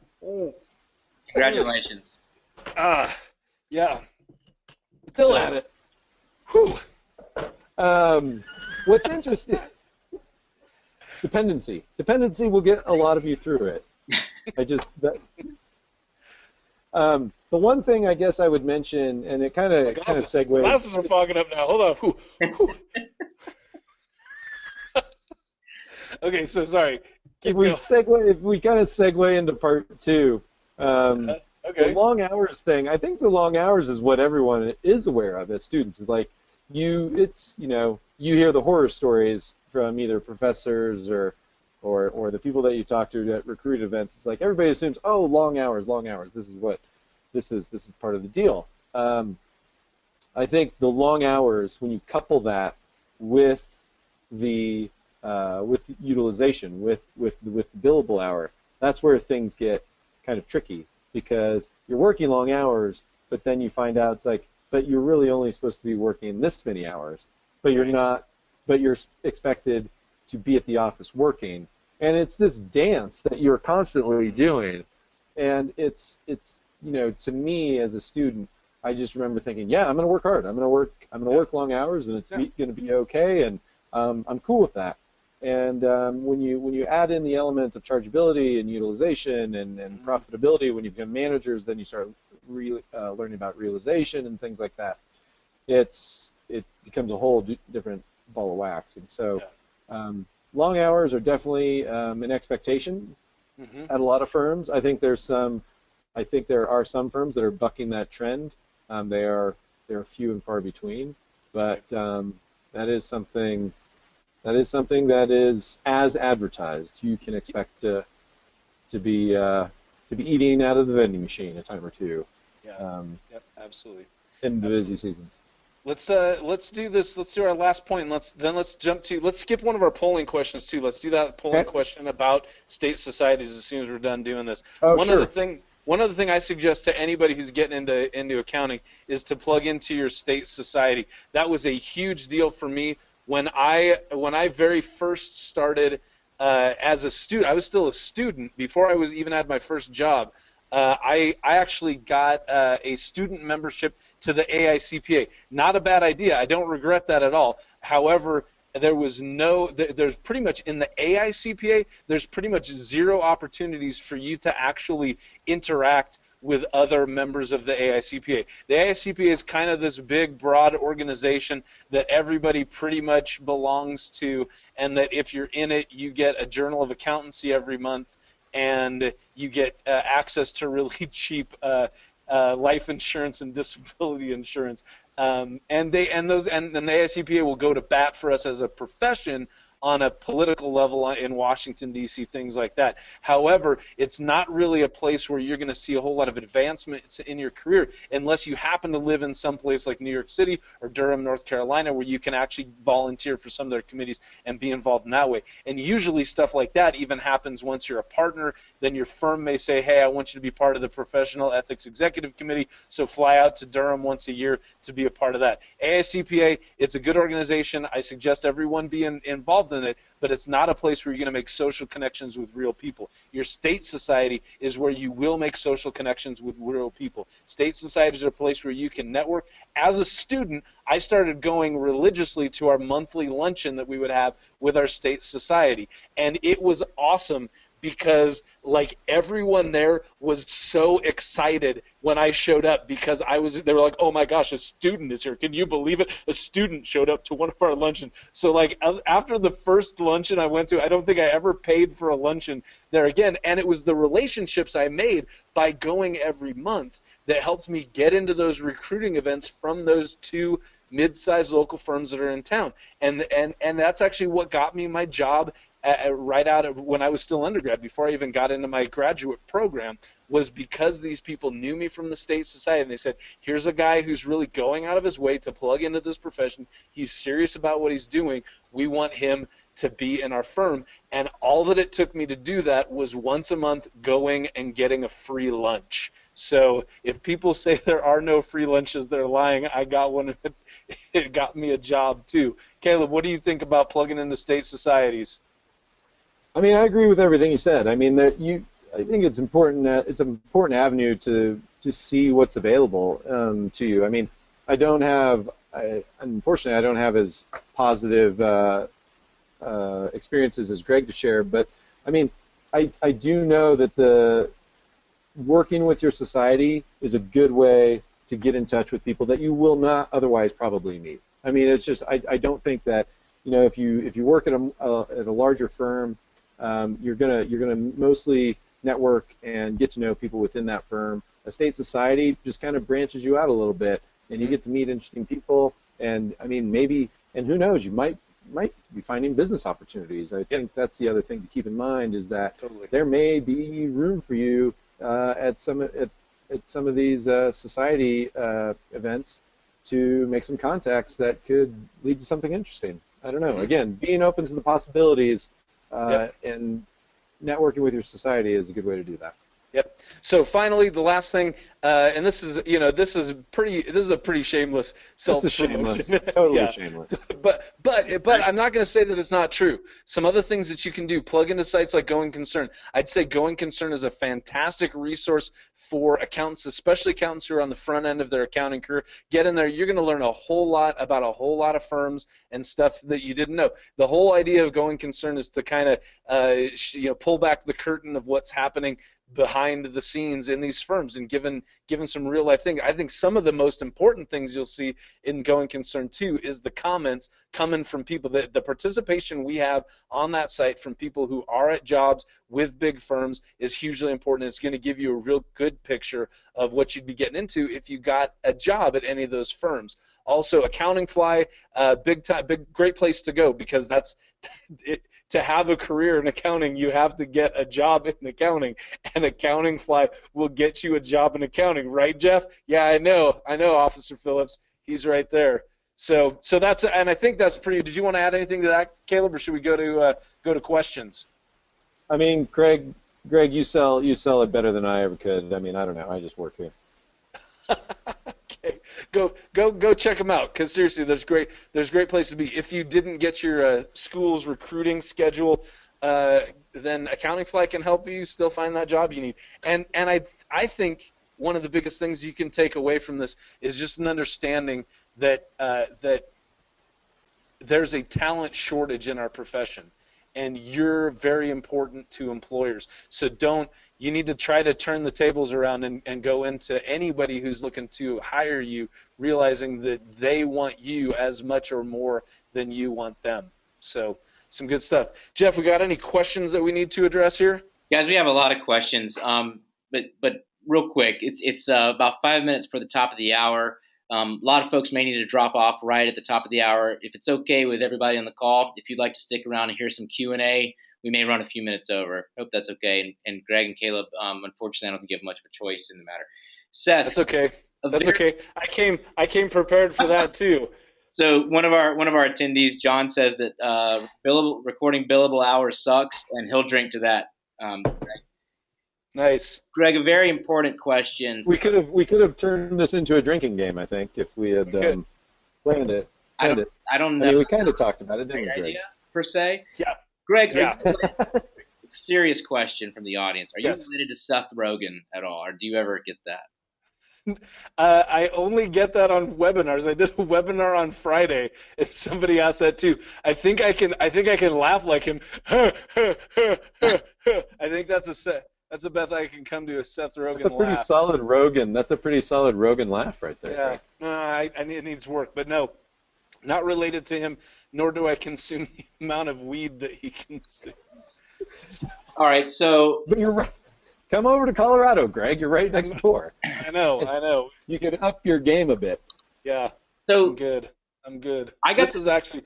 Congratulations. Yeah. Still at it. Whew. What's interesting? Dependency. Dependency will get a lot of you through it. The one thing I guess I would mention, and it kind of segues. Glasses are fogging up now. Hold on. Whew, whew. Okay, so sorry. If we kind of segue into part two, okay. the long hours thing. I think the long hours is what everyone is aware of as students. Is like you hear the horror stories from either professors or the people that you talk to at recruit events. It's like everybody assumes, oh, long hours. This is part of the deal. I think the long hours, when you couple that with the utilization, with the billable hour, that's where things get kind of tricky, because you're working long hours, but then you find out it's like, but you're really only supposed to be working this many hours, but you're not, but you're expected to be at the office working, and it's this dance that you're constantly doing, and it's to me as a student, I just remember thinking, yeah, I'm going to work hard, I'm going to work long hours, and it's going to be okay, and I'm cool with that. And when you add in the element of chargeability and utilization and profitability, when you become managers, then you start learning about realization and things like that. It becomes a whole different ball of wax. And so long hours are definitely an expectation at a lot of firms. I think there are some firms that are bucking that trend. They are few and far between, but that is something that is as advertised. You can expect to be eating out of the vending machine a time or two. Yeah. Yep. Absolutely. In the busy season. Let's do this. Let's do our last point, and let's skip one of our polling questions too. Let's do that polling question about state societies as soon as we're done doing this. One other thing I suggest to anybody who's getting into accounting is to plug into your state society. That was a huge deal for me. When I very first started as a student, I was still a student before I was even had my first job. I actually got a student membership to the AICPA. Not a bad idea. I don't regret that at all. However, there's pretty much in the AICPA, there's pretty much zero opportunities for you to actually interact with other members of the AICPA. The AICPA is kind of this big, broad organization that everybody pretty much belongs to, and that if you're in it, you get a Journal of Accountancy every month, and you get access to really cheap life insurance and disability insurance. And the AICPA will go to bat for us as a profession on a political level in Washington, D.C., things like that. However, it's not really a place where you're going to see a whole lot of advancements in your career unless you happen to live in some place like New York City or Durham, North Carolina, where you can actually volunteer for some of their committees and be involved in that way. And usually stuff like that even happens once you're a partner. Then your firm may say, hey, I want you to be part of the Professional Ethics Executive Committee, so fly out to Durham once a year to be a part of that. AICPA, it's a good organization. I suggest everyone be involved in it, but it's not a place where you're going to make social connections with real people. Your state society is where you will make social connections with real people. State societies are a place where you can network. As a student, I started going religiously to our monthly luncheon that we would have with our state society, and it was awesome because like everyone there was so excited when I showed up because they were like, oh my gosh, a student is here. Can you believe it? A student showed up to one of our luncheons. So like after the first luncheon I went to, I don't think I ever paid for a luncheon there again. And it was the relationships I made by going every month that helped me get into those recruiting events from those two mid-sized local firms that are in town. And that's actually what got me my job right out of when I was still undergrad, before I even got into my graduate program, was because these people knew me from the state society, and they said, here's a guy who's really going out of his way to plug into this profession. He's serious about what he's doing. We want him to be in our firm. And all that it took me to do that was once a month going and getting a free lunch. So if people say there are no free lunches, they're lying. I got one. It got me a job too. Caleb, what do you think about plugging into state societies? I mean, I agree with everything you said. I mean, I think it's important. It's an important avenue to see what's available to you. I mean, unfortunately, I don't have as positive experiences as Greg to share. But I mean, I do know that working with your society is a good way to get in touch with people that you will not otherwise probably meet. I mean, it's just I don't think that if you work at a larger firm, you're gonna mostly network and get to know people within that firm. A state society just kind of branches you out a little bit, and you get to meet interesting people. And I mean, maybe, and who knows, you might be finding business opportunities. I think that's the other thing to keep in mind, is that there may be room for you at some of these society events to make some contacts that could lead to something interesting. I don't know. Again, being open to the possibilities and networking with your society is a good way to do that. Yep. So finally, the last thing, and this is a pretty shameless self-promotion. Totally shameless. But I'm not going to say that it's not true. Some other things that you can do: plug into sites like Going Concern. I'd say Going Concern is a fantastic resource for accountants, especially accountants who are on the front end of their accounting career. Get in there; you're going to learn a whole lot about a whole lot of firms and stuff that you didn't know. The whole idea of Going Concern is to kind of pull back the curtain of what's happening behind the scenes in these firms and given some real life things. I think some of the most important things you'll see in Going Concern too is the comments coming from people. The participation we have on that site from people who are at jobs with big firms is hugely important. It's going to give you a real good picture of what you'd be getting into if you got a job at any of those firms. Also, Accountingfly, great place to go, because that's it. To have a career in accounting, you have to get a job in accounting, and Accountingfly will get you a job in accounting, right, Jeff? Yeah, I know, Officer Phillips. He's right there. So that's, and I think that's pretty. Did you want to add anything to that, Caleb, or should we go to questions? I mean, Greg, you sell it better than I ever could. I mean, I don't know. I just work here. Okay, go check them out, because seriously, there's great places to be. If you didn't get your school's recruiting schedule, then Accountingfly can help you still find that job you need. And I think one of the biggest things you can take away from this is just an understanding that that there's a talent shortage in our profession, and you're very important to employers. So you need to try to turn the tables around and go into anybody who's looking to hire you, realizing that they want you as much or more than you want them. So some good stuff. Jeff, we got any questions that we need to address here? Guys, we have a lot of questions, but real quick, it's about 5 minutes for the top of the hour. A lot of folks may need to drop off right at the top of the hour. If it's okay with everybody on the call, if you'd like to stick around and hear some Q&A, we may run a few minutes over. Hope that's okay. And Greg and Caleb, unfortunately, I don't think you have much of a choice in the matter. Seth, that's okay. That's okay. I came prepared for that too. So one of our attendees, John, says that recording billable hours sucks, and he'll drink to that. Greg. Nice, Greg. A very important question. We could have turned this into a drinking game, I think, if we had planned it. I don't know. I mean, we kind of talked about it, didn't we, Greg? Idea, per se. Yeah. Greg, yeah. Serious question from the audience. Are you Yes. related to Seth Rogen at all, or do you ever get that? I only get that on webinars. I did a webinar on Friday, and somebody asked that too. I think I can laugh like him. I think that's a bet I can come to a Seth Rogen That's a pretty laugh. solid Rogen. That's a pretty solid Rogen laugh right there. Yeah. No, it needs work, but no, not related to him. Nor do I consume the amount of weed that he consumes. All right, so But you're right. Come over to Colorado, Greg. You're right next door. I know. You could up your game a bit. Yeah. So I'm good. I got this question.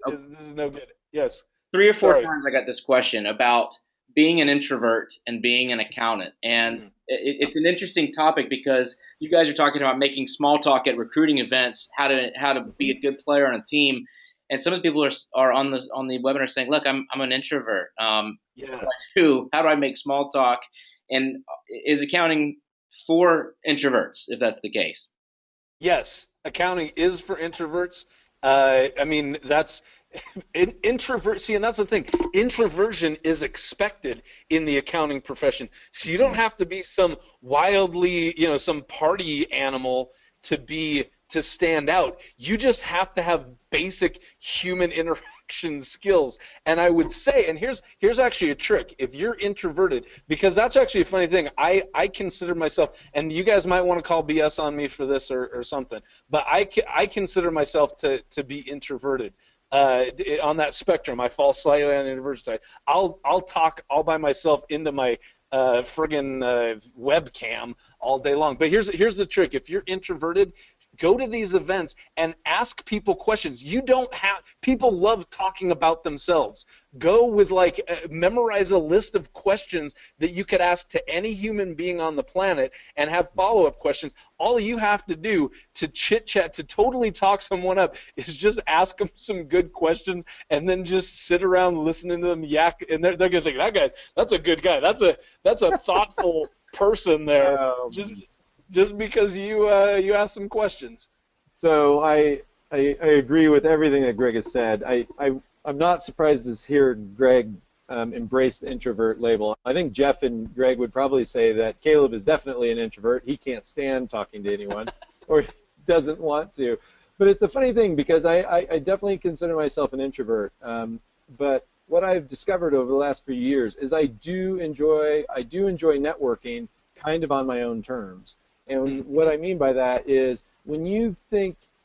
This is no good. Yes. 3 or 4 Sorry. times I got this question about being an introvert and being an accountant, and it's an interesting topic because you guys are talking about making small talk at recruiting events, how to be a good player on a team, and some of the people are on the webinar saying, "Look, I'm an introvert. What do I do? How do I make small talk?" And is accounting for introverts, if that's the case? Yes, accounting is for introverts. I mean, that's introvert. See, and that's the thing. Introversion is expected in the accounting profession. So you don't have to be some wildly, some party animal to stand out. You just have to have basic human interaction interaction skills. And I would say, and here's actually a trick. If you're introverted, because that's actually a funny thing. I consider myself, and you guys might want to call BS on me for this or something, but I consider myself to be introverted. On that spectrum, I fall slightly on the introverted side. I'll talk all by myself into my friggin' webcam all day long. But here's the trick. If you're introverted, go to these events and ask people questions. People love talking about themselves. Go with memorize a list of questions that you could ask to any human being on the planet and have follow-up questions. All you have to do to chit-chat, to totally talk someone up, is just ask them some good questions and then just sit around listening to them yak. And they're going to think, that's a good guy. That's a thoughtful person there. Just because you asked some questions. So I agree with everything that Greg has said. I'm not surprised to hear Greg embrace the introvert label. I think Jeff and Greg would probably say that Caleb is definitely an introvert. He can't stand talking to anyone or doesn't want to. But it's a funny thing because I definitely consider myself an introvert. But what I've discovered over the last few years is I do enjoy networking kind of on my own terms. And what I mean by that is when you're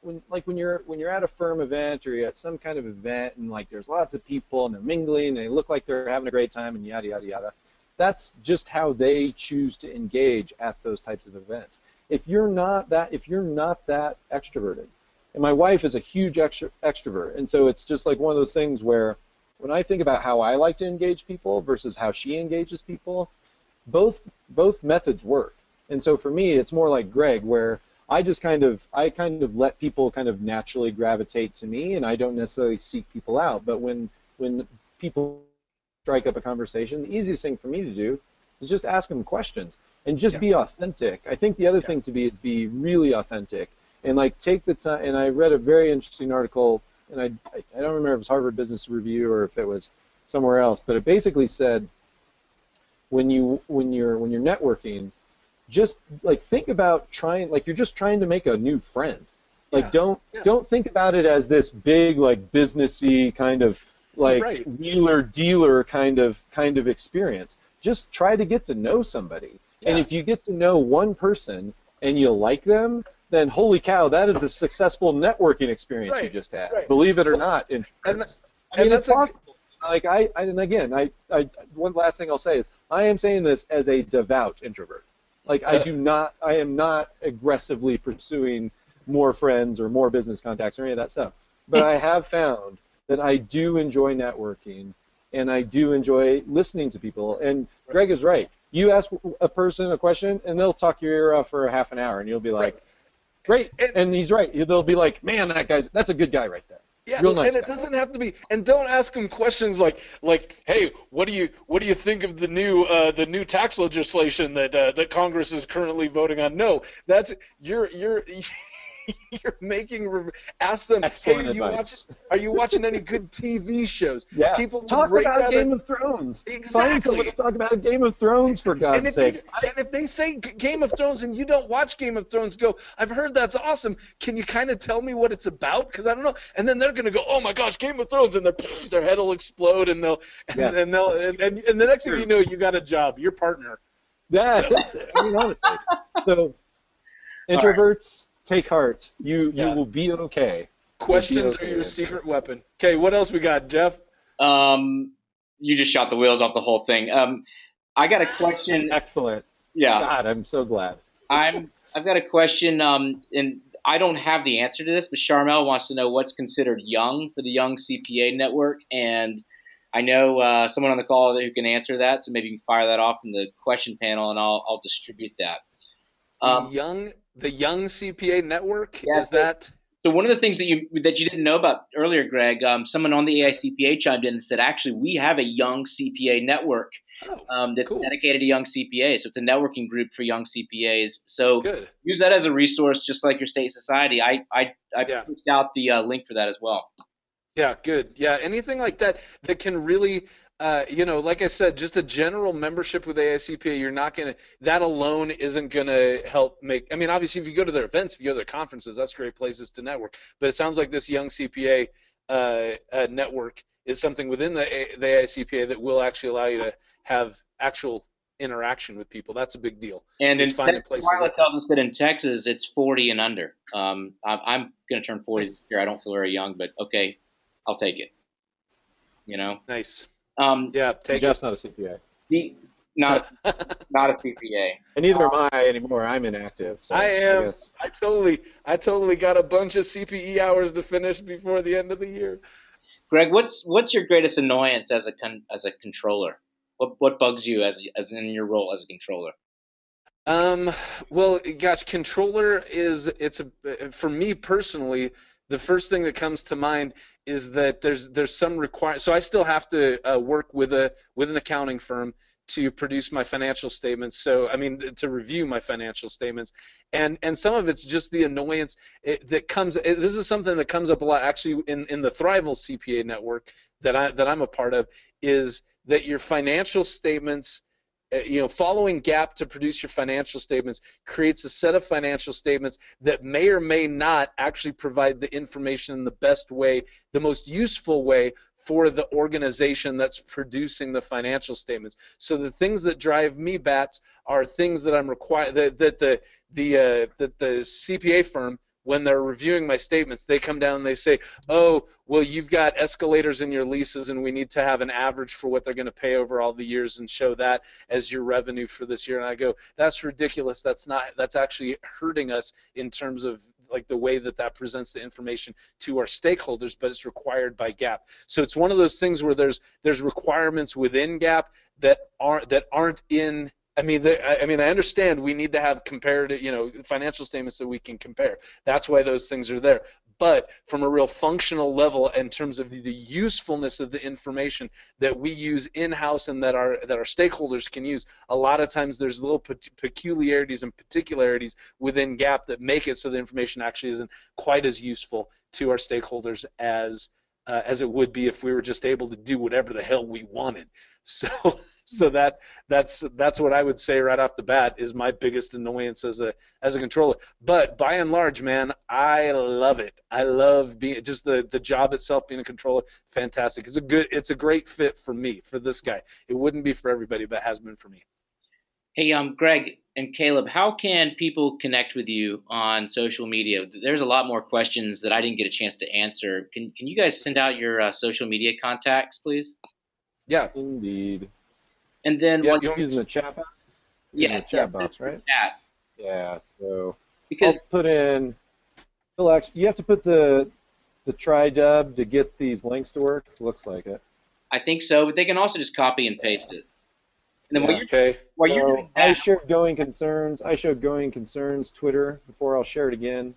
at a firm event or you're at some kind of event and there's lots of people and they're mingling and they look like they're having a great time and yada yada yada, that's just how they choose to engage at those types of events. If you're not that extroverted, and my wife is a huge extrovert, and so it's just like one of those things where when I think about how I like to engage people versus how she engages people, both methods work. And so for me, it's more like Greg, where I kind of let people kind of naturally gravitate to me, and I don't necessarily seek people out. But when people strike up a conversation, the easiest thing for me to do is just ask them questions and just be authentic. I think the other thing to be really authentic and take the time. And I read a very interesting article, and I don't remember if it was Harvard Business Review or if it was somewhere else, but it basically said when you're networking, just think about you're just trying to make a new friend. Don't think about it as this big businessy kind of wheeler dealer kind of experience. Just try to get to know somebody. Yeah. And if you get to know one person and you like them, then holy cow, that is a successful networking experience you just had. Right. Believe it or not, it's possible. One last thing I'll say is I am saying this as a devout introvert. I am not aggressively pursuing more friends or more business contacts or any of that stuff. But I have found that I do enjoy networking and I do enjoy listening to people. And Greg is right. You ask a person a question and they'll talk your ear off for half an hour and you'll be like, great. And he's right. They'll be like, man, that's a good guy right there. Yeah, real nice and it doesn't have to be. And don't ask them questions like, hey, what do you think of the new tax legislation that Congress is currently voting on? No, that's you're making. Ask them, excellent hey, advice. Are you watching any good TV shows? Yeah. People talk about Game of Thrones. Exactly. Find someone to talk about Game of Thrones for God's sake. And if they say Game of Thrones and you don't watch Game of Thrones, go, I've heard that's awesome. Can you kind of tell me what it's about? Because I don't know. And then they're gonna go, oh my goch, Game of Thrones, and their head will explode, and the next thing you know, you got a job, your partner. Yeah. Honestly. So introverts. Take heart. You will be okay. Questions are your secret weapon. Okay, what else we got, Jeff? You just shot the wheels off the whole thing. I got a question. Excellent. Yeah. God, I'm so glad. I've got a question, and I don't have the answer to this, but Charmel wants to know what's considered young for the Young CPA Network, and I know someone on the call who can answer that, so maybe you can fire that off in the question panel, and I'll distribute that. The Young CPA Network? Yeah, is that? So one of the things that you didn't know about earlier, Greg, someone on the AICPA chimed in and said, actually, we have a Young CPA Network that's dedicated to young CPAs. So it's a networking group for young CPAs. So use that as a resource, just like your state society. I pushed out the link for that as well. Yeah, good. Yeah, anything like that can really like I said, just a general membership with AICPA, you're not going to, that alone isn't going to help make, I mean, obviously if you go to their events, if you go to their conferences, that's great places to network. But it sounds like this Young CPA network is something within the AICPA that will actually allow you to have actual interaction with people. That's a big deal. And Is in finding places Twyla like that. tells us that in Texas it's 40 and under. I'm going to turn 40 this Nice. year. I don't feel very young, but okay, I'll take it. You know, Nice. um, Yeah, And take it. Jeff's not a CPA. the not a CPA. And neither am I anymore. I'm inactive, I so I am. guess. I totally got a bunch of CPE hours to finish before the end of the year. Greg, what's your greatest annoyance as a controller? What bugs you as in your role as a controller? Um, well, gosh, controller is it's a for me personally, the first thing that comes to mind is that there's some require. So I still have to work with an accounting firm to produce my financial statements. So I mean to review my financial statements, and some of it's just the annoyance that comes. This is something that comes up a lot actually in the Thrival CPA network that I'm a part of, is that your financial statements, following GAAP to produce your financial statements creates a set of financial statements that may or may not actually provide the information in the best way, the most useful way for the organization that's producing the financial statements. So the things that drive me bats are things that I'm required that the CPA firm, when they're reviewing my statements, they come down and they say, oh, well, you've got escalators in your leases and we need to have an average for what they're going to pay over all the years and show that as your revenue for this year. And I go, that's ridiculous. That's actually hurting us in terms of like the way that presents the information to our stakeholders, but it's required by GAAP. So it's one of those things where there's requirements within GAAP that aren't in. I understand we need to have comparative, financial statements that we can compare. That's why those things are there. But from a real functional level, in terms of the usefulness of the information that we use in-house and that our stakeholders can use, a lot of times there's little peculiarities and particularities within GAAP that make it so the information actually isn't quite as useful to our stakeholders as it would be if we were just able to do whatever the hell we wanted. So that's what I would say right off the bat is my biggest annoyance as a controller. But by and large, man, I love it. I love being just the job itself, being a controller. Fantastic. It's a great fit for me, for this guy. It wouldn't be for everybody, but it has been for me. Hey, Greg and Caleb, how can people connect with you on social media? There's a lot more questions that I didn't get a chance to answer. Can you guys send out your social media contacts, please? Yeah. Indeed. And then Yeah. once, You want me Using the chat box? Using yeah, the chat box, right? chat Yeah, so because I'll put in, well, actually, you have to put the try-dub to get these links to work. Looks like it. I think so, but they can also just copy and paste it. And then Yeah. Okay. while you're So doing I that, shared Going Concerns. I showed Going Concerns Twitter before. I'll share it again.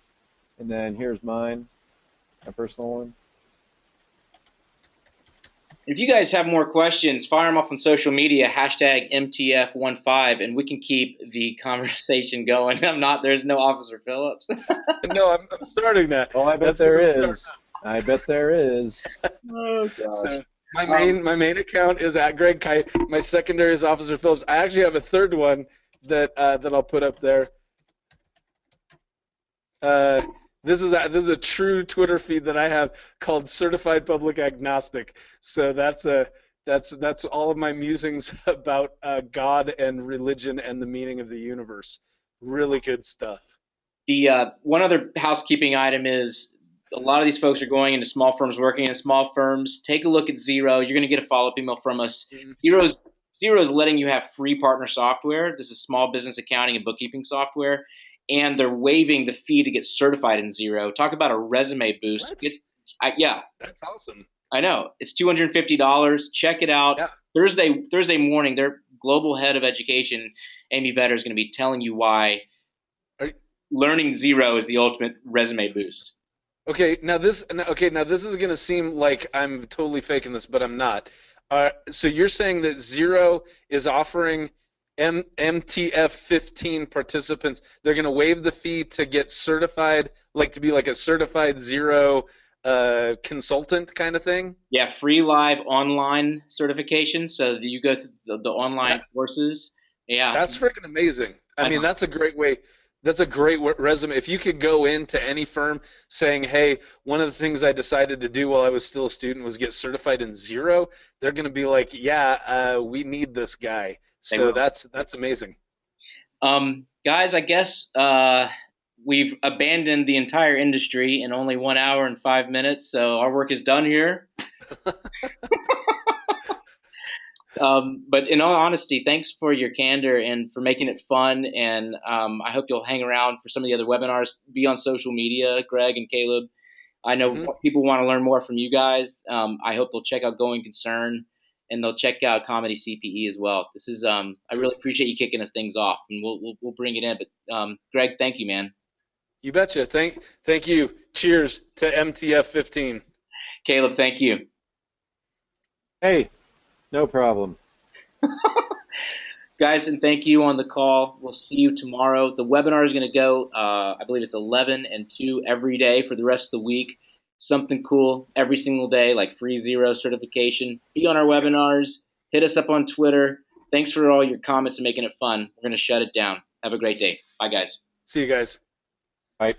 And then here's mine, my personal one. if you guys have more questions, fire them off on social media, hashtag MTF15, and we can keep the conversation going. There's no Officer Phillips. No, I'm starting that. Oh, I bet That's there what I'm is. I bet there is. Oh, gosh. So my main account is at Greg Kite. My secondary is Officer Phillips. I actually have a third one that I'll put up there. This is a true Twitter feed that I have called Certified Public Agnostic. So that's all of my musings about God and religion and the meaning of the universe. Really good stuff. The one other housekeeping item is a lot of these folks are going into small firms, working in small firms. Take a look at Zero. You're going to get a follow-up email from us. Zero's letting you have free partner software. This is small business accounting and bookkeeping software, and they're waiving the fee to get certified in Zero. Talk about a resume boost. Yeah, That's awesome. I know. It's $250. Check it out. Yeah. Thursday morning, their global head of education, Amy Vetter, is going to be telling you why learning Zero is the ultimate resume boost. Okay, now this is going to seem like I'm totally faking this, but I'm not. So you're saying that Zero is offering MTF 15 participants, they're going to waive the fee to get certified, like to be like a certified Zero consultant kind of thing? Yeah, free live online certification. So that you go through the online courses. Yeah, That's freaking amazing. I mean, that's a great way. That's a great resume. If you could go into any firm saying, "Hey, one of the things I decided to do while I was still a student was get certified in zero," they're going to be like, "Yeah, we need this guy." They So will. that's amazing. Guys, I guess we've abandoned the entire industry in only 1 hour and 5 minutes, so our work is done here. But in all honesty, thanks for your candor and for making it fun. And I hope you'll hang around for some of the other webinars. Be on social media, Greg and Caleb. I know Hmm. people want to learn more from you guys. I hope they'll check out Going Concern and they'll check out Comedy CPE as well. This is I really appreciate you kicking us things off, and we'll bring it in. But Greg, thank you, man. You betcha. Thank you. Cheers to MTF 15. Caleb, thank you. Hey, no problem. Guys, and thank you on the call. We'll see you tomorrow. The webinar is going to go, I believe it's 11 and 2 every day for the rest of the week. Something cool every single day, like free zero certification. Be on our webinars. Hit us up on Twitter. Thanks for all your comments and making it fun. We're going to shut it down. Have a great day. Bye, guys. See you guys. Bye.